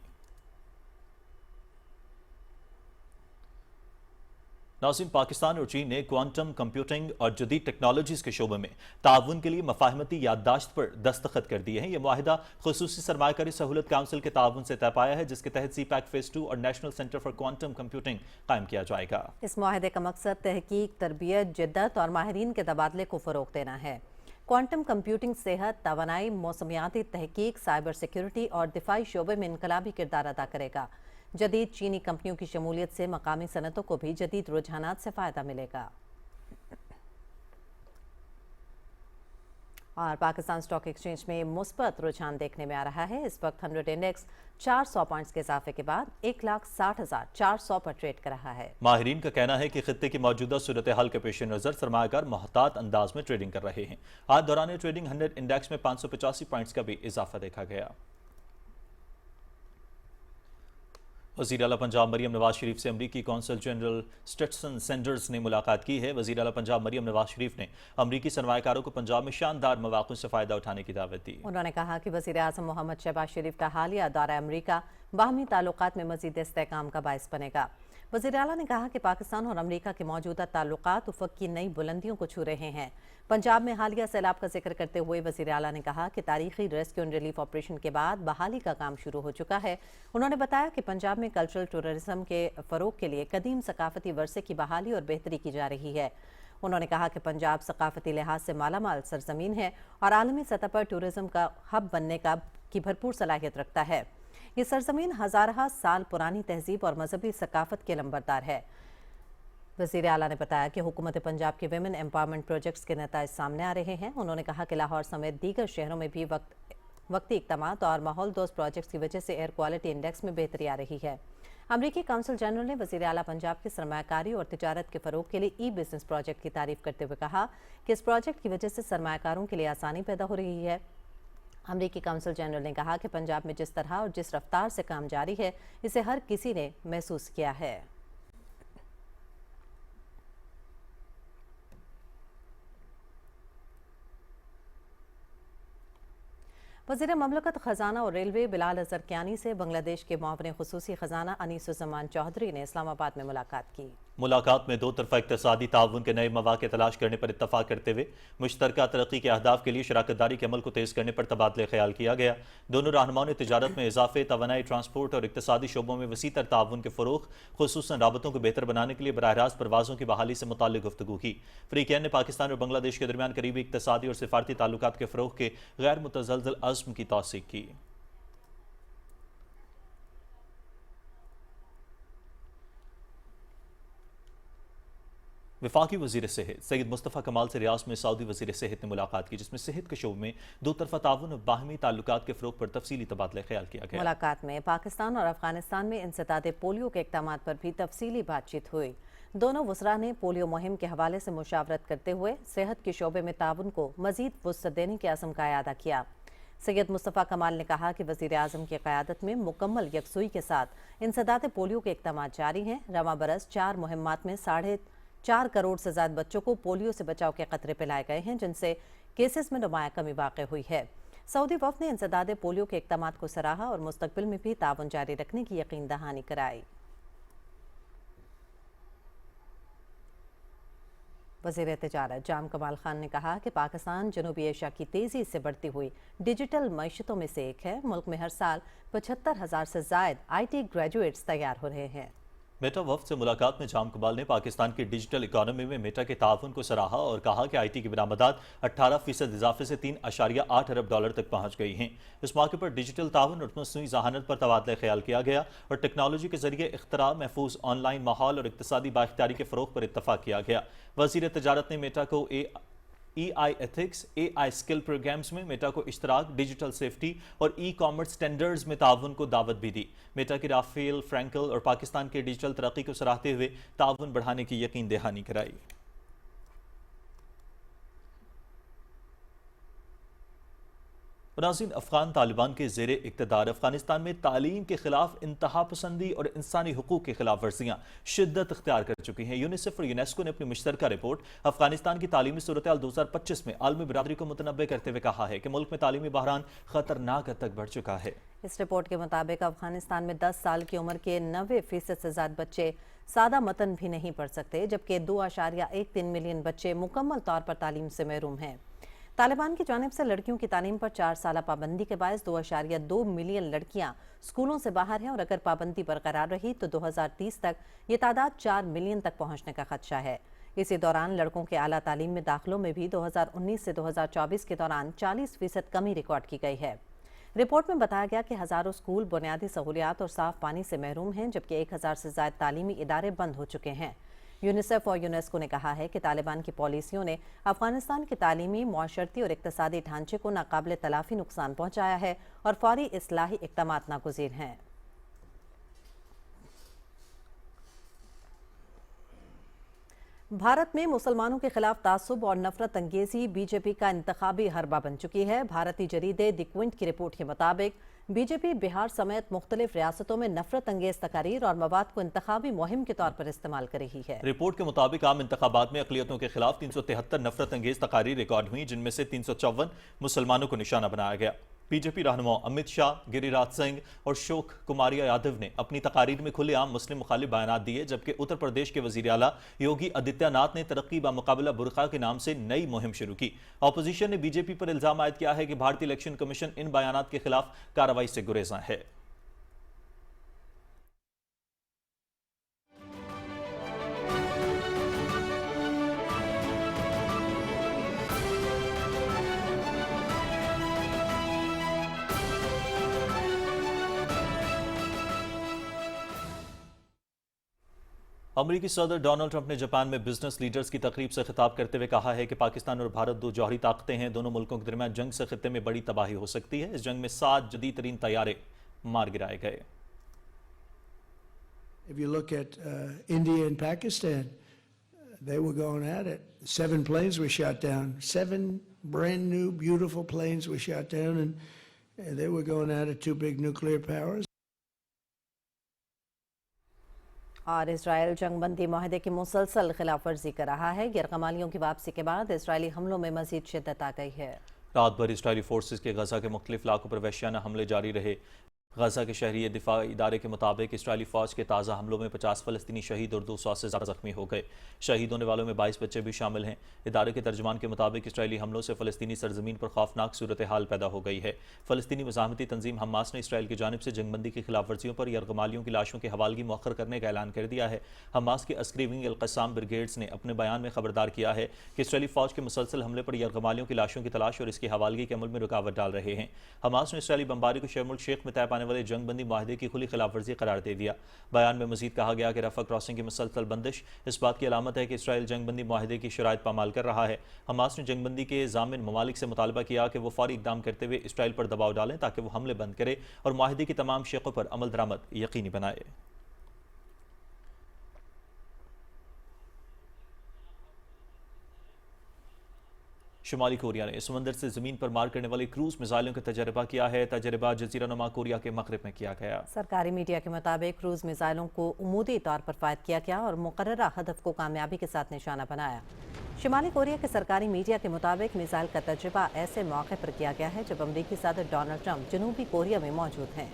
नाज़रीन, पाकिस्तान और चीन ने क्वांटम कंप्यूटिंग और जदीद टेक्नोलॉजीज़ के शोबे में ताउन के लिए मफाहमती याददाश्त पर दस्तखत कर दिए हैं। यह मुआहिदा खुसूसी सरमायाकारी सहूलत काउंसिल के ताउन से तय पाया है, जिसके तहत CPAC फेज़ 2 और national centre for quantum computing कायम किया जाएगा। इस मुआहिदे का मकसद तहकीक, तरबियत, जिद्दत और माहिरीन के तबादले को फ़रोग़ देना है। क्वांटम कंप्यूटिंग सेहत, तवानाई, मौसमियाती तहकीक, साइबर सिक्योरिटी और दिफाई शोबे में इनकलाबी किरदार अदा करेगा। जदीद चीनी कंपनियों की शमूलियत से मकामी सनतों को भी जदीद रुझानात से फ़ायदा मिलेगा। और पाकिस्तान स्टॉक एक्सचेंज में मुस्बत रुझान देखने में आ रहा है। इस वक्त 100 इंडेक्स 400 पॉइंट्स के इजाफे के बाद 1,60,400 पर ट्रेड कर रहा है। माहिरीन का कहना है कि खित्ते की मौजूदा सूरत हाल के पेश नज़र सरमायाकार मोहतात अंदाज में ट्रेडिंग कर रहे हैं। आज दौरान ट्रेडिंग 100 इंडेक्स में 585 पॉइंट्स का भी इजाफा देखा गया। वज़ीर आला पंजाब मरियम नवाज शरीफ से अमरीकी कौंसल जनरल स्टेटसन सैंडर्स ने मुलाकात की है। वज़ीर आला पंजाब मरियम नवाज शरीफ ने अमरीकी सरमायाकारों को पंजाब में शानदार मौक़ों से फ़ायदा उठाने की दावत दी। उन्होंने कहा कि वज़ीर आज़म मोहम्मद शहबाज शरीफ का हालिया दौरा अमरीका बाहमी ताल्लुकात में मज़ीद इस्तेहकाम का बाइस बनेगा। वज़ीर आला ने कहा कि पाकिस्तान और अमरीका के मौजूदा ताल्लुकात उफ़क़ की नई बुलंदियों को छू रहे हैं। पंजाब में हालिया सैलाब का जिक्र करते हुए वज़ीर आला ने कहा कि तारीखी रेस्क्यू एंड रिलीफ ऑपरेशन के बाद बहाली का काम शुरू हो चुका है। उन्होंने बताया कि पंजाब में कल्चरल टूरिज्म के फ़रोग़ के लिए कदीम सकाफ़ती वर्से की बहाली और बेहतरी की जा रही है। उन्होंने कहा कि पंजाब सकाफ़ती लिहाज से मालामाल सरजमीन है और आलमी सतह पर टूरिज्म का हब बनने की भरपूर सलाहियत रखता है। ये सरजमीन हज़ारहा साल पुरानी तहजीब और मजहबी सकाफत के लंबरदार है। वज़ीर आला ने बताया कि हुकूमत पंजाब के विमेन एम्पावरमेंट प्रोजेक्ट्स के नताइज सामने आ रहे हैं। उन्होंने कहा कि लाहौर समेत दीगर शहरों में भी वक्ती इक़दामात और माहौल दोस्त प्रोजेक्ट्स की वजह से एयर क्वालिटी इंडेक्स में बेहतरी आ रही है। अमरीकी काउंसिल जनरल ने वज़ीर आला पंजाब की सरमायाकारी और तिजारत के फ़रोग़ के लिए बिज़नेस प्रोजेक्ट की तारीफ़ करते हुए कहा कि इस प्रोजेक्ट की वजह से सरमायाकारों के लिए आसानी पैदा हो रही है। अमरीकी काउंसिल जनरल ने कहा कि पंजाब में जिस तरह और जिस रफ्तार से काम जारी है, इसे हर किसी ने महसूस किया है। वज़ीर ममलकत ख़जाना और रेलवे बिलाल अज़हर कियानी से बांग्लादेश के मुआविन ख़ुसूसी ख़जाना अनीसुज़्ज़मान चौधरी ने इस्लामाबाद में मुलाकात की। मुलाकात में दो तरफ़ा इक़्तिसादी ताउन के नए मौक़े तलाश करने पर इत्तफ़ाक़ करते हुए मुश्तरका तरक्की के अहदाफ़ के लिए शराकत दारी के अमल को तेज़ करने पर तबादले ख़याल किया गया। दोनों रहनुमाओं ने तिजारत में इजाफ़े, तवानाई, ट्रांसपोर्ट और इक़्तिसादी शोबों में वसीतर ताउन के फ़रोग़, ख़ुसूसन राबतों को बेहतर बनाने के लिए बराह रास्त परवाज़ों की बहाली से मुताल्लिक़ गुफ्तगू की। फ़रीक़ैन ने पाकिस्तान और बांग्लादेश के दरमियान करीबी इक़्तिसादी और सिफ़ारती ताल्लुकात के फ़रोग़ के गैर मुतज़लज़ल अज़्म की तौसीक़ की। वफाकी वज़ीर सेहत सैयद मुस्तफ़ा कमाल से रियाज में सऊदी वज़ीर सेहत ने मुलाकात की, जिसमें सेहत के शोबे में दो तरफ़ा ताउन और बाहमी ताल्लुकात के फ़रोग़ पर तफसीली तबादला ख्याल किया गया। मुलाकात में पाकिस्तान और अफगानिस्तान में इंसदाद पोलियो के इक़दामात पर भी तफसीली बातचीत हुई। दोनों वज़रा ने पोलियो मुहिम के हवाले से मुशावरत करते हुए सेहत के शोबे में ताउन को मज़ीद वुसअत देने के अज़्म का इआदा किया। सैयद मुस्तफ़ा कमाल ने कहा कि वज़ीर आज़म की क़यादत में मुकम्मल यकसुई के साथ इंसदाद पोलियो के इक़दामात जारी हैं। रवां बरस 4 मुहिम्मात में 4.5 करोड़ से ज़्यादा बच्चों को पोलियो से बचाव के ख़तरे पिलाए गए हैं, जिनसे केसेस में नुमाया कमी वाक़ हुई है। सऊदी वफ़द ने इंसदाद पोलियो के इक़दामात को सराहा और मुस्तक़बिल में भी ताउन जारी रखने की यकीन दहानी कराई। वज़ीर तिजारत जाम कमाल खान ने कहा कि पाकिस्तान जनूबी एशिया की तेज़ी से बढ़ती हुई डिजिटल मईशतों में से एक है। मुल्क में हर साल 75,000 से ज़ायद IT ग्रेजुएट्स तैयार हो रहे हैं। मेटा वफ़द से मुलाकात में जाम कमाल ने पाकिस्तान की डिजिटल इकानमी में मेटा के ताउन को सराहा और कहा कि IT की बरामदात 18% इजाफे से $3.8 अरब तक पहुँच गई हैं। इस मौके पर डिजिटल ताउन और मसनूई ज़हानत पर तबादला ख्याल किया गया और टेक्नोलॉजी के जरिए इख्तरा, महफूज ऑनलाइन माहौल और इक़्तिसादी बाइख्तियारी के फ़रोग़ पर इत्तफ़ाक़ किया गया। वज़ीर तिजारत ने मेटा को EI ethics, AI skill programs में मेटा को इश्तराक, डिजिटल सेफ्टी और ई-कॉमर्स स्टैंडर्ड्स में ताउन को दावत भी दी। मेटा की राफेल फ्रैंकल और पाकिस्तान के डिजिटल तरक्की को सराहते हुए ताउन बढ़ाने की यकीन दहानी कराई। नाज़रीन, अफगान तालिबान के ज़ेरे इक़्तिदार अफगानिस्तान में तालीम के खिलाफ इंतहा पसंदी और इंसानी हुकूक की खिलाफ वर्जियाँ शिद्दत इख्तियार कर चुकी हैं। यूनिसेफ और यूनेस्को ने अपनी मुश्तरका रिपोर्ट अफगानिस्तान की तालीमी सूरत हाल 2025 में आलमी बिरादरी को मुतनब्बे करते हुए कहा है कि मुल्क में तालीमी बहरान खतरनाक हद तक बढ़ चुका है। इस रिपोर्ट के मुताबिक अफगानिस्तान में 10 साल की उम्र के 90% से ज्यादा बच्चे सादा मतन भी नहीं पढ़ सकते, जबकि 2.13 मिलियन बच्चे मुकम्मल तौर पर तालीम से महरूम हैं। तालिबान की जानिब से लड़कियों की तालीम पर 4 साल पाबंदी के बायस 2.2 मिलियन लड़कियां स्कूलों से बाहर हैं और अगर पाबंदी बरकरार रही तो 2030 तक ये तादाद 4 मिलियन तक पहुंचने का खदशा है। इसी दौरान लड़कों के आला तालीम में दाखिलों में भी 2019 से 2024 के दौरान 40% कमी रिकॉर्ड की गई है। रिपोर्ट में बताया गया कि हजारों स्कूल बुनियादी सहूलियात और साफ पानी से महरूम हैं, जबकि 1000 से ज्यादा तालीमी इदारे बंद हो चुके हैं। यूनिसेफ और यूनेस्को ने कहा है कि तालिबान की पॉलिसियों ने अफगानिस्तान के तालीमी, मुआशरती और इक्तसादी ढांचे को नाकाबिले तलाफी नुकसान पहुंचाया है और फौरी इस्लाही इक़दामात नागुज़ीर हैं। भारत में मुसलमानों के खिलाफ तासुब और नफरत अंगेजी बीजेपी का इंतखाबी हरबा बन चुकी है। भारतीय जरीदे द क्विंट की रिपोर्ट के मुताबिक बीजेपी बिहार समेत मुख्तलिफ रियासतों में नफरत अंगेज तकारीर और मवाद को इंतखाबी मुहिम के तौर पर इस्तेमाल कर रही है। रिपोर्ट के मुताबिक आम इंतखाबात में अक़लियतों के खिलाफ 373 नफरत अंगेज तकारीर रिकॉर्ड हुई, जिनमें से 354 मुसलमानों को निशाना बनाया गया। बीजेपी रहनुमा अमित शाह, गिरिराज सिंह और शोक कुमारिया यादव ने अपनी तकारीर में खुलेआम मुस्लिम मुखालिफ बयानात दिए, जबकि उत्तर प्रदेश के वजीर आला योगी आदित्यनाथ ने तरक्की बा मुकाबला बुरका के नाम से नई मुहिम शुरू की। अपोजिशन ने बीजेपी पर इल्जाम आयद किया है कि भारतीय इलेक्शन कमीशन इन बयानात के खिलाफ कार्रवाई से गुरेजा है। अमरीकी सदर डोनाल्ड ट्रंप ने जापान में बिजनेस लीडर्स की तकरीब से खिताब करते हुए कहा है कि पाकिस्तान और भारत दो जौहरी ताकतें हैं। दोनों मुल्कों के दरमियान जंग से खित्ते में बड़ी तबाही हो सकती है। इस जंग में 7 जदीद तरीन तैयारे मार गिराए गए। If you look at India and Pakistan, they were going at it. 7 planes were shot down. 7 brand new, beautiful planes were shot down, and they were going at it, 2 big nuclear powers. और Israel जंगबंदी माहदे की मुसलसल खिलाफ वर्जी कर रहा है। यरगमालियों की वापसी के बाद इजरायली हमलों में मजीद शिद्दत आ गई है। रात भर इजरायली फोर्सेस के गजा के मुख्तलिफ इलाकों पर वहशियाना हमले जारी रहे। गजा के शहरी दिफा इदारे के मुताबिक इजरायली फौज के ताज़ा हमलों में 50 फ़लस्तीनी शहीद और 200 से ज़्यादा जख्मी हो गए। शहीद होने वालों में 22 बच्चे भी शामिल हैं। इदारे के तर्जमान के मुताबिक इजरायली हमलों से फ़लस्तीनी सरजमीन पर खौफनाक सूरत हाल पैदा हो गई है। फ़लस्तीनी मज़ाहमती तंजीम हमास ने इसराइल की जानिब से जंगबंदी की खिलाफ वर्जियों पर यरगमालियों की लाशों की हवालगी मौखर करने का ऐलान कर दिया है। हमास के अस्करी विंग अल-क़स्साम ब्रिगेड्स ने अपने बयान में खबरदार किया है कि इसराइली फ़ौज के मुसलसल हमले पर यरगमालियों की लाशों की तलाश और इसकी हवालगी के अमल में रुकावट डाल रहे हैं। हमास ने इसराइली बमबारी को शर्म शेख में तय पाने वाले जंगबंदी माहदे की खुली खिलाफ वर्जी करार दे दिया। बयान में मजीद कहा गया कि रफा क्रॉसिंग की मुसलसल बंदिश इस बात की अलामत है कि इसराइल जंगबंदी माहदे की शराइत पामाल कर रहा है। हमास ने जंगबंदी के जामिन ममालिक से मुतालबा किया कि वो फौरी इकदाम करते हुए इसराइल पर दबाव डालें ताकि वो हमले बंद करे और माहदे की तमाम शेखों पर अमल दरामद यकीनी बनाए। शुमाली कोरिया ने समंदर से जमीन पर मार करने वाली क्रूज मिसाइलों का तजर्बा किया है। तजर्बा जजीरा नुमा कोरिया के मगरिब में किया गया। सरकारी मीडिया के मुताबिक क्रूज मिसाइलों को उमूदी तौर पर फायर किया गया और मुकर्ररा हदफ को कामयाबी के साथ निशाना बनाया। शुमाली कोरिया के सरकारी मीडिया के मुताबिक मिसाइल का तजर्बा ऐसे मौके पर किया गया है जब अमरीकी सदर डोनाल्ड ट्रंप जनूबी कोरिया में मौजूद हैं।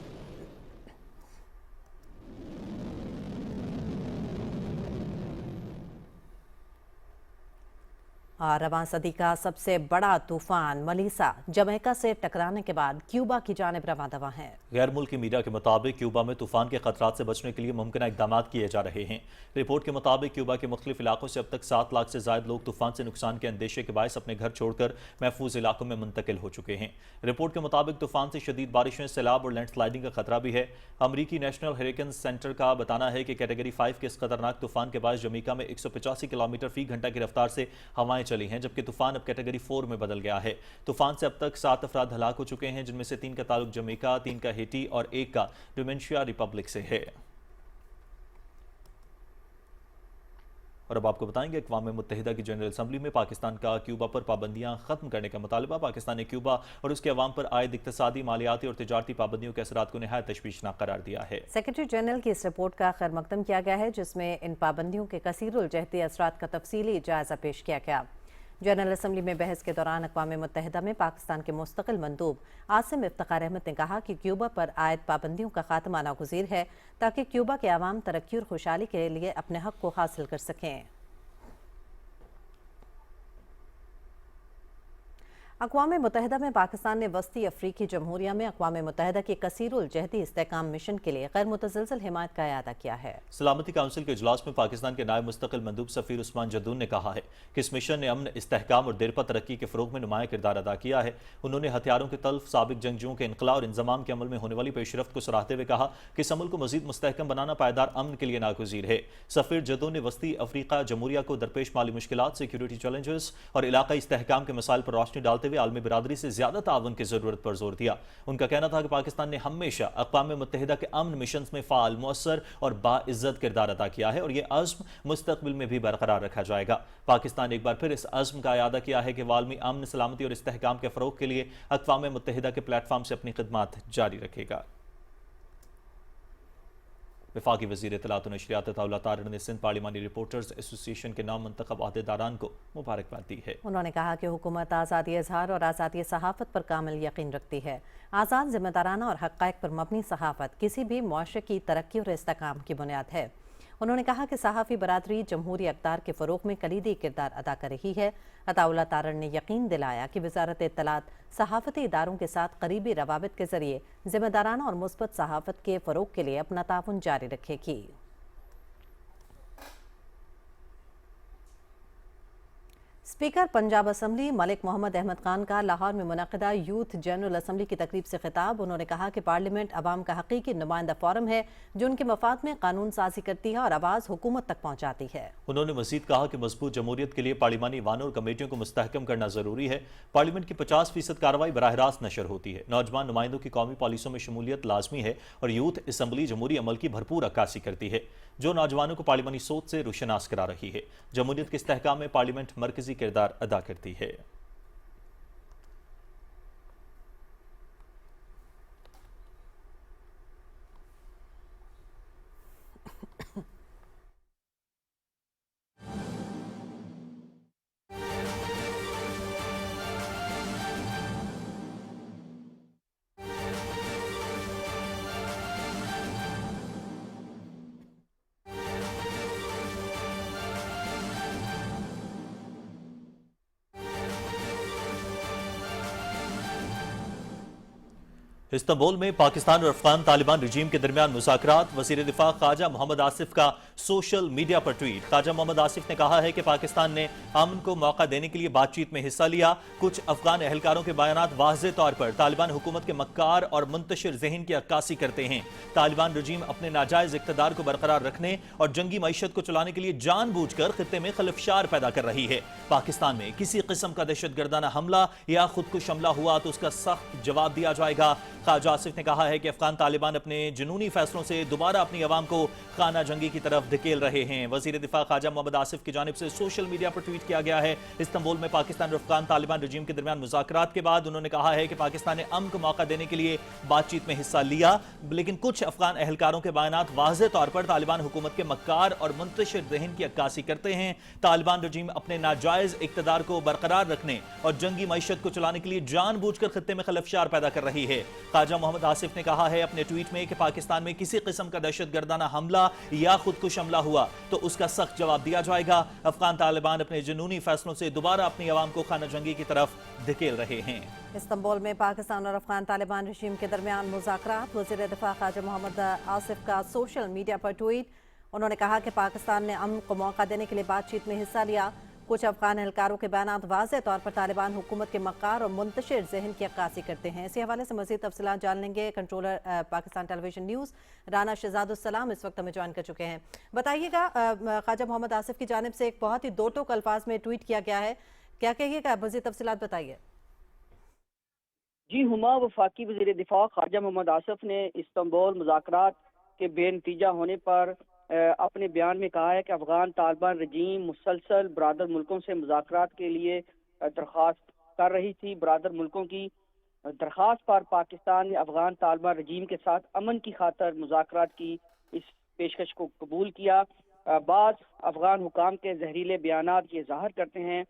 और रवां सदी का सबसे बड़ा तूफान मलीसा जमैका से टकराने के बाद क्यूबा की जानिब रवां दवा है। गैर मुल्की मीडिया के मुताबिक क्यूबा में तूफान के खतरात से बचने के लिए मुमकिन इकदाम किए जा रहे हैं। रिपोर्ट के मुताबिक क्यूबा के मुख्तलिफ इलाकों से अब तक 7 लाख से ज्यादा लोग तूफान से नुकसान के अंदेशे के बायस अपने घर छोड़कर महफूज इलाकों में मुंतकिल हो चुके हैं। रिपोर्ट के मुताबिक तूफान से शदीद बारिशें, सैलाब और लैंडस्लाइडिंग का खतरा भी है। अमरीकी नेशनल हरिकेन सेंटर का बताना है कि कैटेगरी 5 के इस खतरनाक तूफान के बायस जमैका में 185 किलोमीटर फी घंटा की रफ्तार से हवाएं चली हैं, जबकि तूफान अब कैटेगरी 4 में बदल गया है। तूफान से अब तक 7 अफराद हलाक हो चुके हैं, जिनमें से 3 का ताल्लुक जमैका, 3 का हेटी और 1 का डोमिनिकन रिपब्लिक से है। और अब आपको बताएंगे अक़वाम मुत्तहिदा की जनरल असम्बली में पाकिस्तान का क्यूबा पर पाबंदियां खत्म करने का मुतालबा। पाकिस्तान ने क्यूबा और उसके अवाम पर आयद इक़्तिसादी, मालियाती और तिजारती पाबंदियों के असरात को नहायत तशवीशनाक करार दिया है। सेक्रेटरी जनरल की इस रिपोर्ट का खैर मकदम किया गया है, जिसमें इन पाबंदियों के कसीरुल जहती असरात का तफसीली जायजा पेश किया गया। जनरल असम्बली में बहस के दौरान अक़वाम मुत्तहिदा में पाकिस्तान के मुस्तकिल मंदूब आसिम इफ्तिखार अहमद ने कहा कि क्यूबा पर आयद पाबंदियों का खात्मा नागुज़ीर है, ताकि क्यूबा के अवाम तरक्की और खुशहाली के लिए अपने हक़ को हासिल कर सकें। अक़वाम मुत्तहिदा में पाकिस्तान ने वस्ती अफ्रीकी जमहूरिया में अक़वाम मुत्तहिदा की कसीरुल जहदी इस्तेहकाम मिशन के लिए गैर मुतसलसल हिमायत का इयादा किया है। सलामती काउंसिल के इजलास में पाकिस्तान के नायब मुस्तकिल मंदूब सफ़ीर उस्मान जदून ने कहा है कि इस मिशन ने अमन, इस्तेहकाम और देरपा तरक्की के फ़रोग़ में नुमाया किरदार अदा किया है। उन्होंने हथियारों के तल्फ, साबिक जंगजुओं के इनक़ला और इंज़माम के अमल में होने वाली पेशरफ्त को सराहते हुए कहा कि इस अमल को मज़ीद मुस्तहकम बनाना पायदार अमन के लिए नागुज़ीर है। सफ़ीर जदून ने वस्ती अफ्रीका जमहूरिया को दरपेश माली मुश्किलात, सिक्योरिटी चैलेंजेस और इलाकाई इस्तेहकाम के मसाइल पर रोशनी डालते हुए आलमी बिरादरी से ज्यादा ताउन की जरूरत पर जोर दिया। उनका कहना था कि पाकिस्तान ने हमेशा अक़वाम मुत्तहिदा के अमन मिशन में फ़ाल, मुअस्सर और बाइज़्ज़त किरदार अदा किया है और यह अज़्म मुस्तक़बिल में भी बरकरार रखा जाएगा। पाकिस्तान ने एक बार फिर इस अज़्म का इयादा किया है कि वो आलमी अमन, सलामती और इस्तेहकाम के फ़रोग़ के लिए अक़वाम मुत्तहिदा के प्लेटफॉर्म से अपनी खिदमत जारी रखेगा। वफाकी वज़ीर इत्तलात और नशरियात अताउल्लाह तारण ने सिंध पार्लिमानी रिपोर्टर्स एसोसिएशन के नाम मुंतखब अहदेदारान को मुबारकबाद दी है। उन्होंने कहा कि हुकूमत आज़ादी इज़हार और आज़ादी सहाफ़त पर कामिल यकीन रखती है। आज़ाद, ज़िम्मेदाराना और हक़ाइक़ पर मबनी सहाफ़त किसी भी मुआशरे की तरक्की और इस्तेहकाम की बुनियाद है। उन्होंने कहा कि सहाफ़ी बरादरी जमहूरी अक़दार के फ़रोग़ में कलीदी किरदार अदा कर रही है। अताउल्लाह तारण ने यकीन दिलाया कि वज़ारत इत्तलात सहाफ़ती इदारों के साथ करीबी रवाबित के ज़रिए ज़िम्मेदाराना और मुस्बत सहाफ़त के फ़रोग़ के लिए अपना ताउन जारी रखेगी। स्पीकर पंजाब असम्बली मलिक मोहम्मद अहमद खान का लाहौर में मुनक़िदा यूथ जनरल असम्बली की तकरीब से खिताब। उन्होंने कहा कि पार्लियामेंट अवाम का हकीकी नुमाइंदा फोरम है जो उनके मफाद में कानून साजी करती है और आवाज़ हुकूमत तक पहुँचाती है। उन्होंने मज़ीद कहा कि मजबूत जमहूरियत के लिए पार्लिमानी वानों और कमेटियों को मुस्तहकम करना ज़रूरी है। पार्लियामेंट की 50% कार्रवाई बराह रास्त नशर होती है। नौजवान नुमाइंदों की कौमी पॉलिसियों में शमूलियत लाजमी है और यूथ असम्बली जमहूरी अमल की भरपूर अक्कासी करती है, जो नौजवानों को पार्लिमानी सोच से रोशनास करा रही है। जमहूरियत के इस्तेहकाम में पार्लियामेंट मरकजी किरदार अदा करती है। इस्तांबुल में पाकिस्तान और अफगान तालिबान रजीम के दरमियान मुज़ाकरात। वज़ीर दिफा ख्वाजा मोहम्मद आसिफ का सोशल मीडिया पर ट्वीट। ख्वाजा मोहम्मद आसिफ ने कहा है कि पाकिस्तान ने अमन को मौका देने के लिए बातचीत में हिस्सा लिया। कुछ अफगान एहलकारों के बयानात वाज़ेह तौर पर तालिबान हुकूमत के मक्कार और मुंतशिर ज़हन की अक्कासी करते हैं। तालिबान रजीम अपने नाजायज इक़्तिदार को बरकरार रखने और जंगी मईशत को चलाने के लिए जानबूझकर खित्ते में खलफशार पैदा कर रही है। पाकिस्तान में किसी किस्म का दहशतगर्दाना हमला या खुदकुश हमला हुआ तो उसका सख्त जवाब दिया जाएगा। ख्वाजा आसिफ ने कहा है कि अफगान तालिबान अपने जुनूनी फैसलों से दोबारा अपनी अवाम को खाना जंगी की तरफ धकेल रहे हैं। वजीर दिफा ख्वाजा मोहम्मद आसिफ की जानिब से सोशल मीडिया पर ट्वीट किया गया है। इस्तांबुल में पाकिस्तान और अफगान तालिबान रजीम के दरमियान मुज़ाकरात के बाद उन्होंने कहा है कि पाकिस्तान ने अमन को मौका देने के लिए बातचीत में हिस्सा लिया, लेकिन कुछ अफगान एहलकारों के बयानात वाज़ेह तौर पर तालिबान हुकूमत के मक्कार और मुंतशिर ज़हन की अक्कासी करते हैं। तालिबान रजीम अपने नाजायज इक़्तिदार को बरकरार रखने और जंगी मईशत को चलाने के लिए जानबूझकर खित्ते में खलफशार पैदा कर रही है। ख्वाजा मोहम्मद आसिफ ने कहा है अपने ट्वीट में कि पाकिस्तान में किसी किस्म का दहशतगर्दाना हमला या खुदकुश हमला हुआ तो उसका सख्त जवाब दिया जाएगा। अफगान तालिबान अपने जुनूनी फैसलों से दोबारा अपनी अवाम को खाना जंगी की तरफ धकेल रहे हैं। इस्तांबुल में पाकिस्तान और अफगान तालिबान रजीम के दरमियान मुज़ाकरात। वज़ीर दिफा ख्वाजा मोहम्मद आसिफ का सोशल मीडिया पर ट्वीट। उन्होंने कहा कि पाकिस्तान ने अमन को मौका देने के लिए बातचीत में हिस्सा लिया। कुछ अफगान एहलकारों के बयानात वाज़ेह तौर पर तालिबान हुकूमत के मक्कार और मुंतशिर ज़हन की अक्कासी करते हैं। इसी हवाले से मज़ीद तफसीलात जान लेंगे। Controller Pakistan television news Rana Shahzadussalam इस वक्त हमें ज्वाइन कर चुके हैं। बताइएगा, ख्वाजा मोहम्मद आसिफ की जानिब से एक बहुत ही दो टोक अल्फाज में ट्वीट किया गया है, क्या कहिएगा? मज़ीद तफसीलात बताइए। जी हुमा, वफाकी वज़ीर दिफा ख्वाजा मोहम्मद आसिफ ने इस्तांबुल मुज़ाकरात के बेनतीजा होने पर اپنے بیان میں کہا ہے کہ افغان طالبان رجیم مسلسل برادر ملکوں سے مذاکرات کے لیے درخواست کر رہی تھی۔ برادر ملکوں کی درخواست پر پاکستان نے افغان طالبان رجیم کے ساتھ امن کی خاطر مذاکرات کی اس پیشکش کو قبول کیا۔ بعض افغان حکام کے زہریلے بیانات یہ ظاہر کرتے ہیں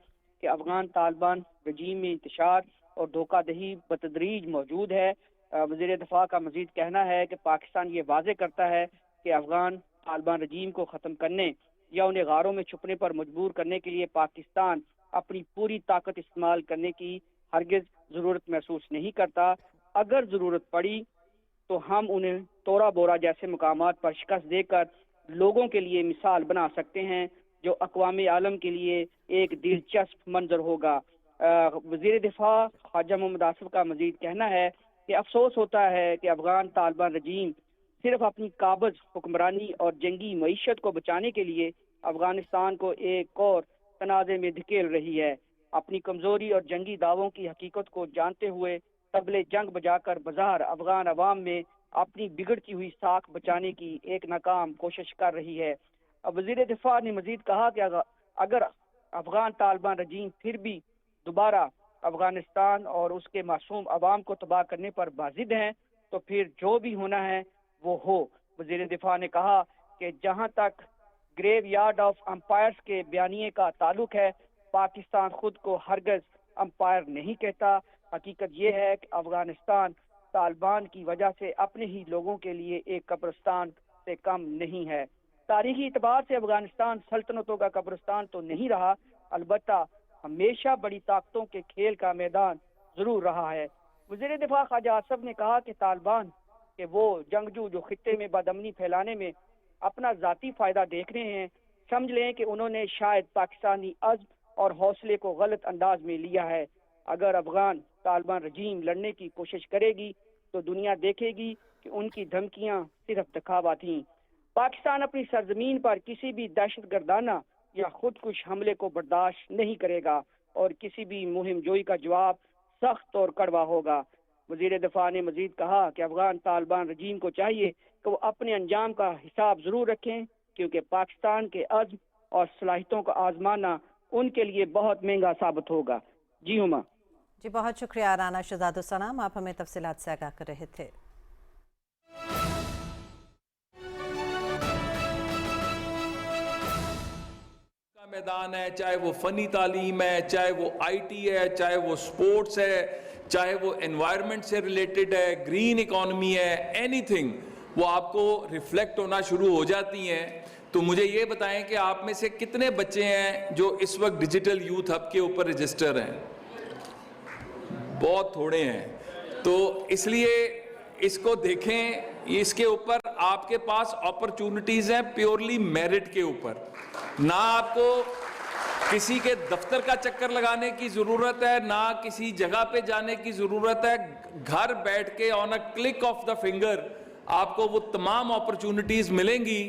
کہ افغان طالبان رجیم میں انتشار اور دھوکہ دہی بتدریج موجود ہے۔ وزیر دفاع کا مزید کہنا ہے کہ پاکستان یہ واضح کرتا ہے کہ افغان طالبان رجیم کو ختم کرنے یا انہیں غاروں میں چھپنے پر مجبور کرنے کے لیے پاکستان اپنی پوری طاقت استعمال کرنے کی ہرگز ضرورت محسوس نہیں کرتا۔ اگر ضرورت پڑی تو ہم انہیں تورا بورا جیسے مقامات پر شکست دے کر لوگوں کے لیے مثال بنا سکتے ہیں، جو اقوام عالم کے لیے ایک دلچسپ منظر ہوگا۔ وزیر دفاع خواجہ محمد آصف کا مزید کہنا ہے کہ افسوس ہوتا ہے کہ افغان طالبان رجیم صرف اپنی قابض حکمرانی اور جنگی معیشت کو بچانے کے لیے افغانستان کو ایک اور تنازع میں دھکیل رہی ہے۔ اپنی کمزوری اور جنگی دعووں کی حقیقت کو جانتے ہوئے طبلِ جنگ بجا کر بظاہر افغان عوام میں اپنی بگڑتی ہوئی ساکھ بچانے کی ایک ناکام کوشش کر رہی ہے۔ وزیر دفاع نے مزید کہا کہ اگر افغان طالبان رجیم پھر بھی دوبارہ افغانستان اور اس کے معصوم عوام کو تباہ کرنے پر بازد ہیں تو پھر جو بھی ہونا ہے وہ ہو۔ وزیر دفاع نے کہا کہ جہاں تک گریو یارڈ آف امپائرز کے بیانیے کا تعلق ہے، پاکستان خود کو ہرگز امپائر نہیں کہتا۔ حقیقت یہ ہے کہ افغانستان طالبان کی وجہ سے اپنے ہی لوگوں کے لیے ایک قبرستان سے کم نہیں ہے۔ تاریخی اعتبار سے افغانستان سلطنتوں کا قبرستان تو نہیں رہا، البتہ ہمیشہ بڑی طاقتوں کے کھیل کا میدان ضرور رہا ہے۔ وزیر دفاع خواجہ آصف نے کہا کہ طالبان کہ وہ جنگجو جو خطے میں بدامنی پھیلانے میں اپنا ذاتی فائدہ دیکھ رہے ہیں، سمجھ لیں کہ انہوں نے شاید پاکستانی عزم اور حوصلے کو غلط انداز میں لیا ہے۔ اگر افغان طالبان رجیم لڑنے کی کوشش کرے گی تو دنیا دیکھے گی کہ ان کی دھمکیاں صرف دکھاوا تھیں۔ پاکستان اپنی سرزمین پر کسی بھی دہشت گردانہ یا خودکش حملے کو برداشت نہیں کرے گا اور کسی بھی مہم جوئی کا جواب سخت اور کڑوا ہوگا۔ وزیر دفاع نے مزید کہا کہ افغان طالبان رجیم کو چاہیے کہ وہ اپنے انجام کا حساب ضرور رکھیں، کیونکہ پاکستان کے عزم اور صلاحیتوں کا آزمانا ان کے لیے بہت مہنگا ثابت ہوگا۔ جی ہما جی بہت شکریہ رانا شہزاد السلام، آپ ہمیں تفصیلات سے آگاہ کر رہے تھے۔ میدان ہے، چاہے وہ فنی تعلیم ہے، چاہے وہ آئی ٹی ہے، چاہے وہ سپورٹس ہے، چاہے وہ انوائرمنٹ سے ریلیٹڈ ہے، گرین اکانومی ہے، اینی تھنگ وہ آپ کو ریفلیکٹ ہونا شروع ہو جاتی ہیں۔ تو مجھے یہ بتائیں کہ آپ میں سے کتنے بچے ہیں جو اس وقت ڈیجیٹل یوتھ ہب کے اوپر رجسٹر ہیں؟ بہت تھوڑے ہیں۔ تو اس لیے اس کو دیکھیں، اس کے اوپر آپ کے پاس اپرچونٹیز ہیں پیورلی میرٹ کے اوپر، نہ آپ کو کسی کے دفتر کا چکر لگانے کی ضرورت ہے، نہ کسی جگہ پہ جانے کی ضرورت ہے۔ گھر بیٹھ کے آن a click of the finger آپ کو وہ تمام اپرچونٹیز ملیں گی۔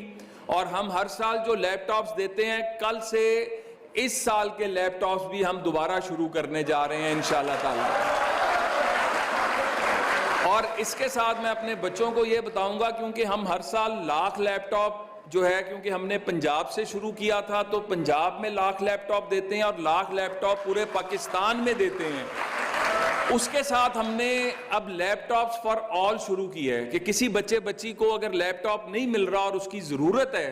اور ہم ہر سال جو لیپ ٹاپس دیتے ہیں، کل سے اس سال کے لیپ ٹاپس بھی ہم دوبارہ شروع کرنے جا رہے ہیں انشاءاللہ تعالی۔ اور اس کے ساتھ میں اپنے بچوں کو یہ بتاؤں گا، کیونکہ ہم ہر سال 1,00,000 لیپ ٹاپ جو ہے، کیونکہ ہم نے پنجاب سے شروع کیا تھا تو پنجاب میں 1,00,000 لیپ ٹاپ دیتے ہیں اور 1,00,000 لیپ ٹاپ پورے پاکستان میں دیتے ہیں۔ اس کے ساتھ ہم نے اب لیپ ٹاپس فار آل شروع کی ہے کہ کسی بچی کو اگر لیپ ٹاپ نہیں مل رہا اور اس کی ضرورت ہے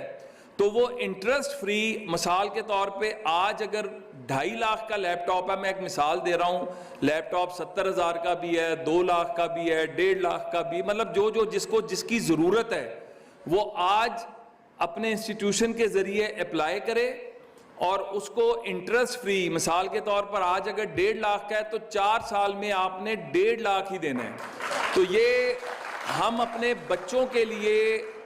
تو وہ انٹرسٹ فری، مثال کے طور پہ آج اگر 2.5 لاکھ کا لیپ ٹاپ ہے، میں ایک مثال دے رہا ہوں، لیپ ٹاپ 70,000 کا بھی ہے، 2 لاکھ کا بھی ہے، 1.5 لاکھ کا بھی، مطلب جو جس کی ضرورت ہے وہ آج اپنے انسٹیٹیوشن کے ذریعے اپلائی کرے اور اس کو انٹرسٹ فری، مثال کے طور پر آج اگر 1.5 لاکھ کا ہے تو 4 سال میں آپ نے 1.5 لاکھ ہی دینا ہے۔ تو یہ ہم اپنے بچوں کے لیے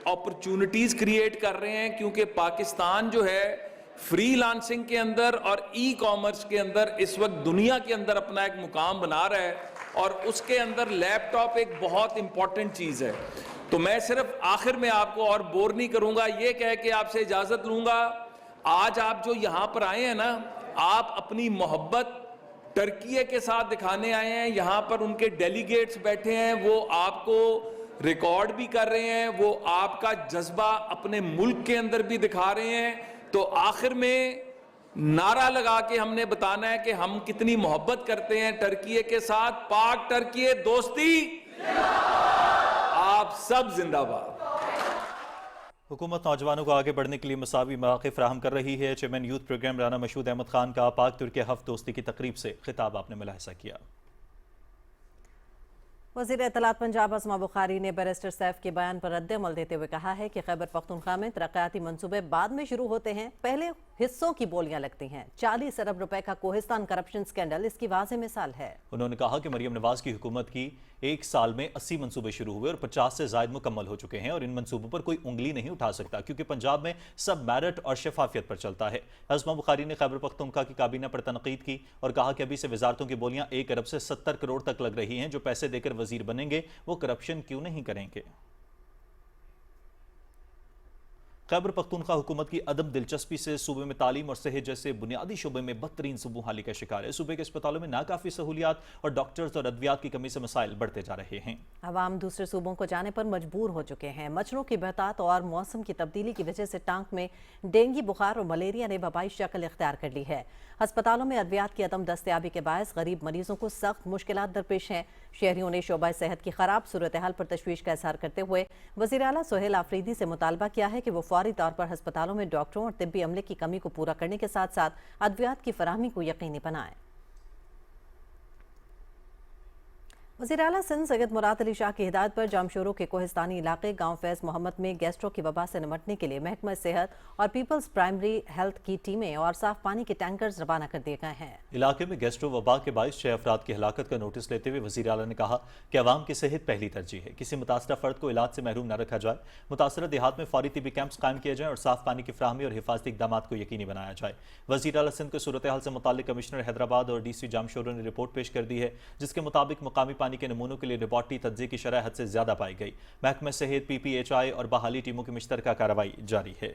اپرچونٹیز کریٹ کر رہے ہیں، کیونکہ پاکستان جو ہے فری لانسنگ کے اندر اور ای کامرس کے اندر اس وقت دنیا کے اندر اپنا ایک مقام بنا رہا ہے، اور اس کے اندر لیپ ٹاپ ایک بہت امپورٹنٹ چیز ہے۔ تو میں صرف آخر میں آپ کو اور بور نہیں کروں گا، یہ کہہ کے آپ سے اجازت لوں گا، آج آپ جو یہاں پر آئے ہیں نا، آپ اپنی محبت ترکیے کے ساتھ دکھانے آئے ہیں۔ یہاں پر ان کے ڈیلیگیٹس بیٹھے ہیں، وہ آپ کو ریکارڈ بھی کر رہے ہیں، وہ آپ کا جذبہ اپنے ملک کے اندر بھی دکھا رہے ہیں. تو آخر میں نعرہ لگا کے ہم نے بتانا ہے کہ ہم کتنی محبت کرتے ہیں ٹرکیے کے ساتھ. پاک ٹرکیے دوستی، آپ سب زندہ باد. حکومت نوجوانوں کو آگے بڑھنے کے لیے مساوی مواقع فراہم کر رہی ہے. Chairman youth programme Rana Mashhood Ahmad Khan کا پاک ترکیہ ہفت دوستی کی تقریب سے خطاب آپ نے ملاحظہ کیا. وزیر اطلاعات پنجاب اسما بخاری نے بیرسٹر سیف کے بیان پر رد عمل دیتے ہوئے کہا ہے کہ خیبر پختونخوا میں ترقیاتی منصوبے بعد میں شروع ہوتے ہیں، پہلے حصوں کی بولیاں لگتی ہیں. 40 ارب روپے کا کوہستان کرپشن سکینڈل اس کی واضح مثال ہے. انہوں نے کہا کہ مریم نواز کی حکومت کی ایک سال میں 80 منصوبے شروع ہوئے اور 50 سے زائد مکمل ہو چکے ہیں، اور ان منصوبوں پر کوئی انگلی نہیں اٹھا سکتا کیونکہ پنجاب میں سب میرٹ اور شفافیت پر چلتا ہے. اسما بخاری نے خیبر پختونخوا کی کابینہ پر تنقید کی اور کہا کہ ابھی سے وزارتوں کی بولیاں 1 ارب سے 70 کروڑ تک لگ رہی ہیں. جو پیسے دے کر وزیر بنیں گے وہ کرپشن کیوں نہیں کریں گے؟ خیبر پختونخوا حکومت کی عدم دلچسپی سے صوبے میں تعلیم اور صحت جیسے بنیادی شعبے میں بدترین صوبوں حالی کا شکار ہے. صوبے کے اسپتالوں میں ناکافی سہولیات اور ڈاکٹرز اور ادویات کی کمی سے مسائل بڑھتے جا رہے ہیں. عوام دوسرے صوبوں کو جانے پر مجبور ہو چکے ہیں. مچھروں کی بہتات اور موسم کی تبدیلی کی وجہ سے ٹانک میں ڈینگی بخار اور ملیریا نے وبائی شکل اختیار کر لی ہے. ہسپتالوں میں ادویات کی عدم دستیابی کے باعث غریب مریضوں کو سخت مشکلات درپیش ہیں. شہریوں نے شعبہ صحت کی خراب صورتحال پر تشویش کا اظہار کرتے ہوئے وزیر اعلیٰ سہیل آفریدی سے مطالبہ کیا ہے کہ وہ فوری طور پر ہسپتالوں میں ڈاکٹروں اور طبی عملے کی کمی کو پورا کرنے کے ساتھ ساتھ ادویات کی فراہمی کو یقینی بنائیں. وزیر اعلیٰ سندھ سید مراد علی شاہ کی ہدایت پر جامشورو کے کوہستانی علاقے گاؤں فیض محمد میں گیسٹرو کی وبا سے نمٹنے کے لیے محکمہ صحت اور پیپلز پرائمری ہیلتھ کی ٹیمیں اور صاف پانی کے ٹینکرز روانہ کر دیے گئے ہیں. علاقے میں گیسٹرو وبا کے باعث 6 افراد کی ہلاکت کا نوٹس لیتے ہوئے وزیر اعلیٰ نے کہا کہ عوام کی صحت پہلی ترجیح ہے. کسی متاثرہ فرد کو علاج سے محروم نہ رکھا جائے. متاثرہ دیہات میں فوری طبی کیمپس قائم کیے جائیں اور صاف پانی کی فراہمی اور حفاظتی اقدامات کو یقینی بنایا جائے. وزیر اعلیٰ سندھ کو صورتحال سے متعلق کمشنر حیدرآباد اور ڈی سی جامشورو نے رپورٹ پیش کر دی ہے جس کے مطابق مقامی پانی کے نمونوں کے لیے لیبارٹری تجزیے کی شرح حد سے زیادہ پائی گئی. محکمہ صحت پی پی ایچ آئی اور بحالی ٹیموں کی مشترکہ کارروائی جاری ہے.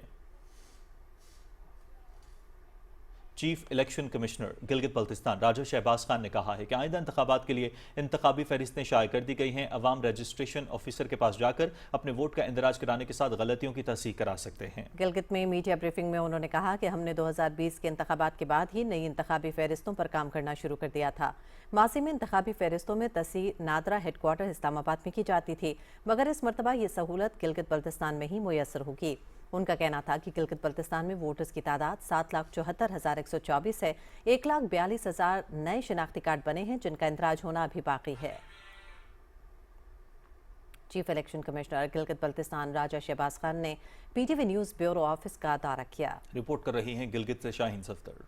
Chief election commissioner Gilgit Baltistan Raja Shahbaz Khan نے کہا ہے کہ آئندہ انتخابات کے لیے انتخابی فہرستیں شائع کر دی گئی ہیں. عوام رجسٹریشن آفیسر کے پاس جا کر اپنے ووٹ کا اندراج کرانے کے ساتھ غلطیوں کی تصحیح کرا سکتے ہیں. گلگت میں میڈیا بریفنگ میں انہوں نے کہا کہ ہم نے 2020 کے انتخابات کے بعد ہی نئی انتخابی فہرستوں پر کام کرنا شروع کر دیا تھا. ماضی میں انتخابی فہرستوں میں تصحیح نادرہ ہیڈ کوارٹر اسلام آباد میں کی جاتی تھی، مگر اس مرتبہ یہ سہولت گلگت بلتستان میں ہی میسر ہوگی. ان کا کہنا تھا کہ گلگت بلتستان میں ووٹرز کی تعداد 7,74,124 ہے. 1,42,000 نئے شناختی کارڈ بنے ہیں جن کا اندراج ہونا ابھی باقی ہے. Chief election commissioner Gilgit Baltistan Raja Shahbaz Khan نے P T V news bureau office کا دورہ کیا. رپورٹ کر رہی ہیں گلگت سے شاہین صفدر.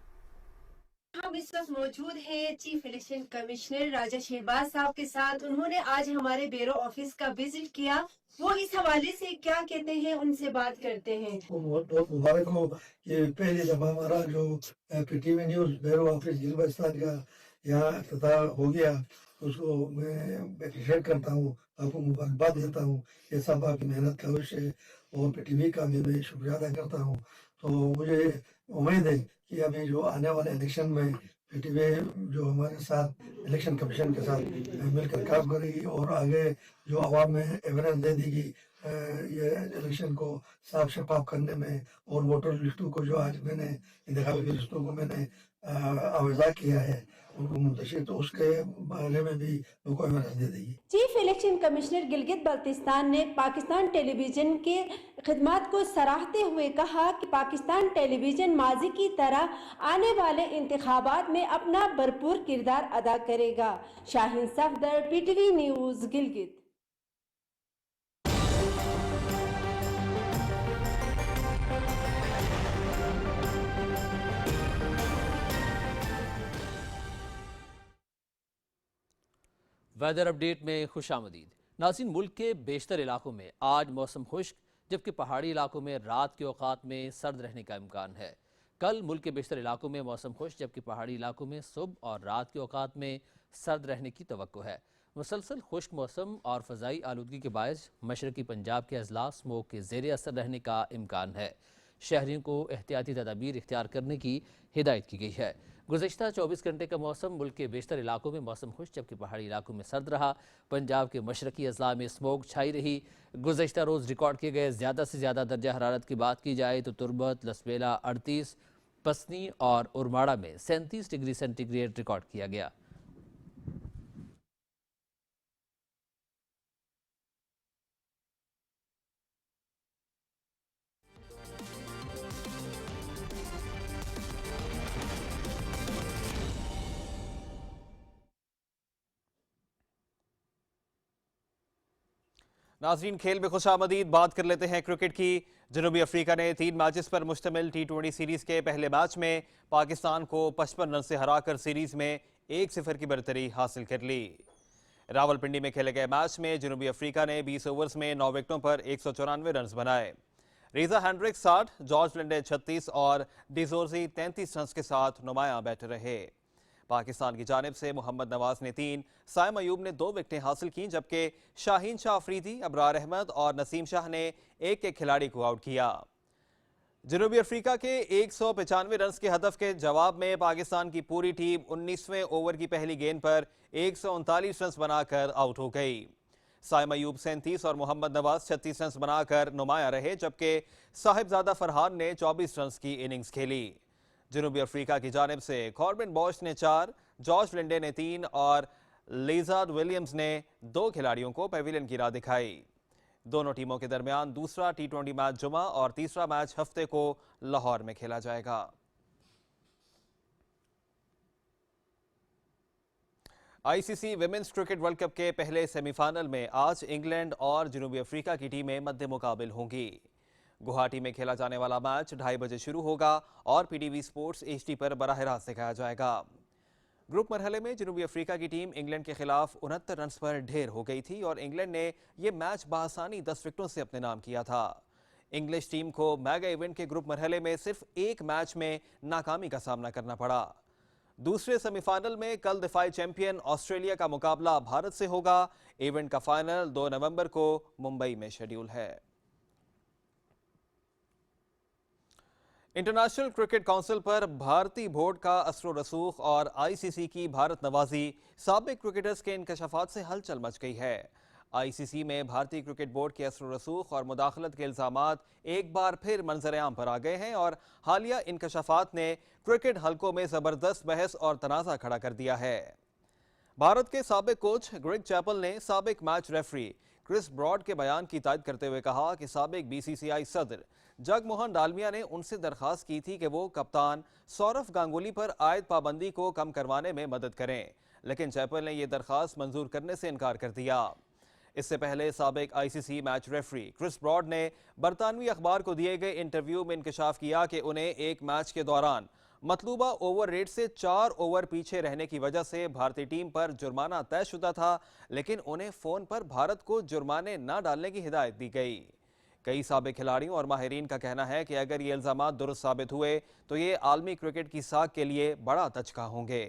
ہم اس وقت موجود ہیں چیف الیکشن کمشنر راجہ شہباز صاحب کے ساتھ. انہوں نے آج ہمارے بیورو آفس کا وزٹ کیا. وہ اس حوالے سے کیا کہتے ہیں ان سے بات کرتے ہیں. بہت بہت مبارک ہو. یہ پہلی دفعہ ہمارا جو پی T V news bureau office Gilgit Baltistan کا یہاں افتتاح ہو گیا، اس کو میں اپریشیٹ کرتا ہوں، آپ کو مبارکباد دیتا ہوں. یہ سب آپ کی محنت کا وش ہے اور پی ٹی وی کا بھی میں شکریہ ادا کرتا ہوں. تو مجھے امید ہے کہ ابھی جو آنے والے الیکشن میں پی ٹی وی جو ہمارے ساتھ الیکشن کمیشن کے ساتھ مل کر کام کرے گی اور آگے جو عوام میں اویئرنیس دے دی گی یہ الیکشن کو صاف شفاف کرنے میں، اور ووٹر لسٹوں کو جو آج میں نے انتخابی لسٹوں کو میں نے آویزا کیا ہے ان کو منتشر، تو اس کے بارے میں بھی لوگوں کو اویئرنیس دے دی. Chief election commissioner Gilgit Baltistan نے پاکستان ٹیلی ویژن کے خدمات کو سراہتے ہوئے کہا کہ پاکستان ٹیلی ویژن ماضی کی طرح آنے والے انتخابات میں اپنا بھرپور کردار ادا کرے گا. Shaheen Safdar, P T V news, Gilgit. Weather update میں خوش آمدید. ناظرین، ملک کے بیشتر علاقوں میں آج موسم خشک، جبکہ پہاڑی علاقوں میں رات کے اوقات میں سرد رہنے کا امکان ہے. کل ملک کے بیشتر علاقوں میں موسم خشک، جبکہ پہاڑی علاقوں میں صبح اور رات کے اوقات میں سرد رہنے کی توقع ہے. مسلسل خشک موسم اور فضائی آلودگی کے باعث مشرقی پنجاب کے اضلاع اسموگ کے زیر اثر رہنے کا امکان ہے. شہریوں کو احتیاطی تدابیر اختیار کرنے کی ہدایت کی گئی ہے. गुज़िश्ता 24 घंटे का मौसम मुल्क के बेशतर इलाकों में मौसम खुश जबकि पहाड़ी इलाकों में सर्द रहा। पंजाब के मशरकी अजला में स्मोक छाई रही। गुज़िश्ता रोज़ रिकॉर्ड किए गए ज़्यादा से ज़्यादा दर्जा हरारत की बात की जाए तो तुरबत, लसबेला 38, पसनी और उरमाड़ा में 37 डिग्री सेंटीग्रेड रिकॉर्ड किया गया। नाजरीन, खेल में खुशामदीद बात कर लेते हैं क्रिकेट की। जनूबी अफ्रीका ने 3 मैचेस पर मुश्तमिल T20 सीरीज के पहले मैच में पाकिस्तान को 55 रन से हराकर सीरीज में 1-0 की बरतरी हासिल कर ली। रावलपिंडी में खेले गए मैच में जनूबी अफ्रीका ने 20 ओवर्स में 9 विकेटों पर 194 रन बनाए। रीजा हेंड्रिक्स 60, जॉर्ज लिंडे 36 और डिजोर्जी 33 रन के साथ नुमायां बैटर रहे। पाकिस्तान की जानिब से मोहम्मद नवाज ने 3, साइम अयूब ने 2 विकेटें हासिल की जबकि शाहीन शाह अफरीदी, अबरार अहमद और नसीम शाह ने एक खिलाड़ी को आउट किया। जनूबी अफ्रीका के 195 रन के हदफ के जवाब में पाकिस्तान की पूरी टीम 19वें ओवर की पहली गेंद पर 139 रन बनाकर आउट हो गई। साइम अयूब 37 और मोहम्मद नवाज 36 रन बनाकर नुमायां रहे जबकि साहिबजादा फरहान ने 24 रन की इनिंग्स खेली। जनूबी अफ्रीका की जानिब से कॉर्बिन बॉश ने 4, जॉर्ज लिंडे ने 3 और लिजार्ड विलियम्स ने 2 खिलाड़ियों को पेविलियन की राह दिखाई। दोनों टीमों के दरमियान दूसरा T20 मैच जुमा और तीसरा मैच हफ्ते को लाहौर में खेला जाएगा। ICC women's cricket world cup के पहले सेमीफाइनल में आज इंग्लैंड और जनूबी अफ्रीका की टीमें मद्दे मुकाबिल होंगी। गुवाहाटी में खेला जाने वाला मैच 2:30 बजे शुरू होगा और PTV स्पोर्ट्स HD पर बराह रास्त दिखाया जाएगा। ग्रुप मरहले में जनूबी अफ्रीका की टीम इंग्लैंड के खिलाफ 69 रन पर ढेर हो गई थी और इंग्लैंड ने यह मैच बआसानी 10 विकेटों से अपने नाम किया था। इंग्लिश टीम को मेगा इवेंट के ग्रुप मरहले में सिर्फ एक मैच में नाकामी का सामना करना पड़ा। दूसरे सेमीफाइनल में कल दिफाई चैंपियन ऑस्ट्रेलिया का मुकाबला भारत से होगा। इवेंट का फाइनल 2 नवंबर को मुंबई में शेड्यूल है। इंटरनेशनल क्रिकेट काउंसिल पर भारतीय बोर्ड का असर रसूख और ICC की भारत नवाजी साबिक क्रिकेटर्स के इंकशाफात से हलचल मच गई है। ICC में भारतीय क्रिकेट बोर्ड के असर रसूख और मुदाखलत के इल्जामात एक बार फिर मंजर-ए-आम पर आ गए हैं और हालिया इंकशाफात ने क्रिकेट हलकों में जबरदस्त बहस और तनाज़ा खड़ा कर दिया है। भारत के साबिक कोच ग्रेग चैपल ने साबिक मैच रेफरी क्रिस ब्रॉड के बयान की तायद करते हुए कहा कि साबिक BCCI सदर जगमोहन डालमिया ने उनसे दरखास्त की थी कि वो कप्तान सौरव गांगुली पर आयद पाबंदी को कम करवाने में मदद करें, लेकिन चैपल ने यह दरखास्त मंजूर करने से इनकार कर दिया। इससे पहले साबिक ICC match referee Chris Broad ने बरतानवी अखबार को दिए गए इंटरव्यू में इंकशाफ किया कि उन्हें एक मैच के दौरान मतलूबा ओवर रेट से 4 ओवर पीछे रहने की वजह से भारतीय टीम पर जुर्माना तयशुदा था, लेकिन उन्हें फोन पर भारत को जुर्माने न डालने की हिदायत दी गई। कई साबिक खिलाड़ियों और माहिरीन का कहना है कि अगर ये इल्जामात दुरुस्त साबित हुए तो ये आलमी क्रिकेट की साख के लिए बड़ा धचका होंगे।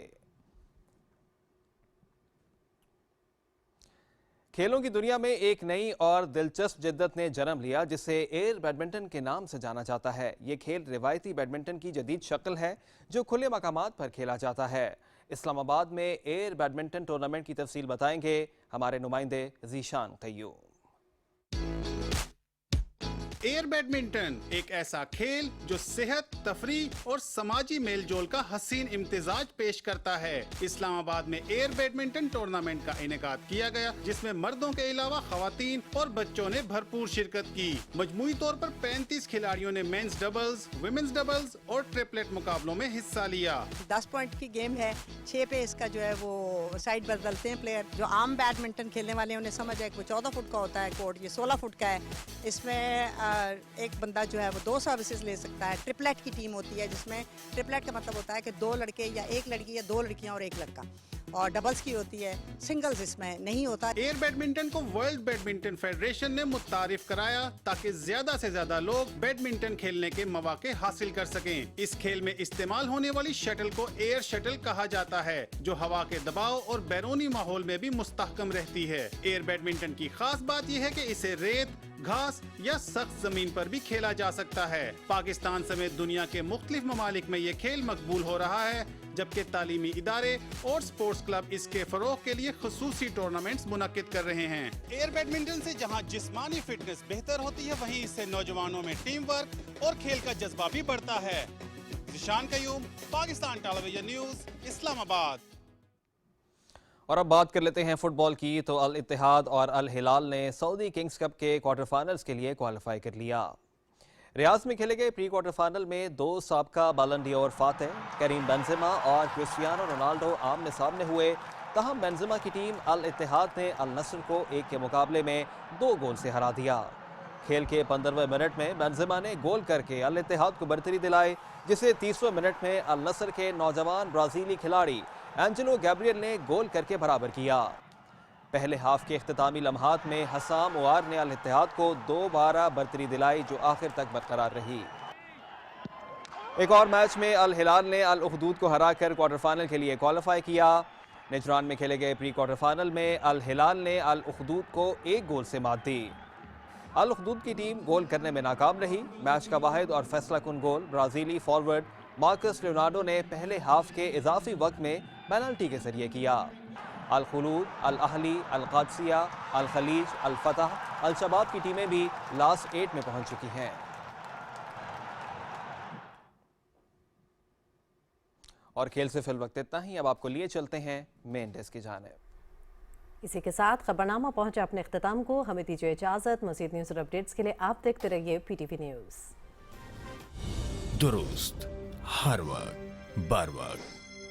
खेलों की दुनिया में एक नई और दिलचस्प जिद्दत ने जन्म लिया जिसे एयर बैडमिंटन के नाम से जाना जाता है। ये खेल रिवायती बैडमिंटन की जदीद शक्ल है जो खुले मकामात पर खेला जाता है। इस्लामाबाद में एयर बैडमिंटन टूर्नामेंट की तफसील बताएंगे हमारे नुमाइंदे ज़ीशान क़य्यूम। एयर बैडमिंटन एक ऐसा खेल जो सेहत, तफरीह और समाजी मेल जोल का हसीन इम्तिजाज पेश करता है। इस्लामाबाद में एयर बैडमिंटन टूर्नामेंट का इनेकाद किया गया जिसमें मर्दों के अलावा खवातीन और बच्चों ने भरपूर शिरकत की। मजमूई तौर पर 35 खिलाड़ियों ने मेंस डबल्स, विमेंस डबल्स और ट्रिपलेट मुकाबलों में हिस्सा लिया। 10 पॉइंट की गेम है, 6 पे इसका जो है वो साइड बदलते हैं प्लेयर। जो आम बैडमिंटन खेलने वाले उन्हें समझ है कि 14 फुट का होता है कोर्ट, ये 16 फुट का है। इसमें एक बंदा जो है वो 2 सर्विसेज ले सकता है। ट्रिपलेट की टीम होती है जिसमें ट्रिपलेट का मतलब होता है कि 2 लड़के या 1 लड़की या 2 लड़कियां और 1 लड़का। اور ڈبلز کی ہوتی ہے، سنگلز اس میں نہیں ہوتا۔ ایئر بیڈمنٹن کو ورلڈ بیڈمنٹن فیڈریشن نے متعارف کرایا تاکہ زیادہ سے زیادہ لوگ بیڈمنٹن کھیلنے کے مواقع حاصل کر سکیں۔ اس کھیل میں استعمال ہونے والی شٹل کو ایئر شٹل کہا جاتا ہے، جو ہوا کے دباؤ اور بیرونی ماحول میں بھی مستحکم رہتی ہے۔ ایئر بیڈمنٹن کی خاص بات یہ ہے کہ اسے ریت، گھاس یا سخت زمین پر بھی کھیلا جا سکتا ہے۔ پاکستان سمیت دنیا کے مختلف ممالک میں یہ کھیل مقبول ہو رہا ہے، جبکہ تعلیمی ادارے اور سپورٹس کلب اس کے فروغ کے لیے خصوصی ٹورنامنٹس منعقد کر رہے ہیں۔ ایئر بیڈمنٹن سے جہاں جسمانی فٹنس بہتر ہوتی ہے، وہیں اس سے نوجوانوں میں ٹیم ورک اور کھیل کا جذبہ بھی بڑھتا ہے۔ ذیشان قیوم، پاکستان ٹیلی ویژن نیوز، اسلام آباد۔ اور اب بات کر لیتے ہیں فٹ بال کی، تو الاتحاد اور الہلال نے سعودی کنگز کپ کے کوارٹر فائنلز کے لیے کوالیفائی کر لیا۔ ریاض میں کھیلے گئے پری کوارٹر فائنل میں دو سابقہ بالن ڈیور فاتح کریم بنزیما اور کرسٹیانو رونالڈو آمنے سامنے ہوئے، تاہم بنزیما کی ٹیم الاتحاد نے النصر کو 1 کے مقابلے میں 2 گول سے ہرا دیا۔ کھیل کے 15ویں منٹ میں بنزیما نے گول کر کے الاتحاد کو برتری دلائی، جسے 30ویں منٹ میں النصر کے نوجوان برازیلی کھلاڑی اینجلو گیبریل نے گول کر کے برابر کیا۔ پہلے ہاف کے اختتامی لمحات میں حسام عوار نے الاتحاد کو 2-12 برتری دلائی، جو آخر تک برقرار رہی۔ ایک اور میچ میں الہلال نے الاخدود کو ہرا کر کوارٹر فائنل کے لیے کوالیفائی کیا۔ نجران میں کھیلے گئے پری کوارٹر فائنل میں الہلال نے الاخدود کو 1 گول سے مات دی۔ الاخدود کی ٹیم گول کرنے میں ناکام رہی۔ میچ کا واحد اور فیصلہ کن گول برازیلی فارورڈ مارکس لیونارڈو نے پہلے ہاف کے اضافی وقت میں پینلٹی کے ذریعے کیا۔ الخلود، الاہلی، القادسیہ، الخلیج، الفتح، الشباب کی ٹیمیں بھی لاسٹ 8 میں پہنچ چکی ہیں۔ اور کھیل سے فی الوقت اتنا ہی، اب آپ کو لیے چلتے ہیں مین ڈیسک کی جانب۔ اسی کے ساتھ خبرنامہ پہنچا اپنے اختتام کو، ہمیں دیجیے اجازت۔ مزید نیوز اور اپڈیٹس کے لیے آپ دیکھتے رہیے پی ٹی وی نیوز۔ درست، ہر وقت، بر وقت۔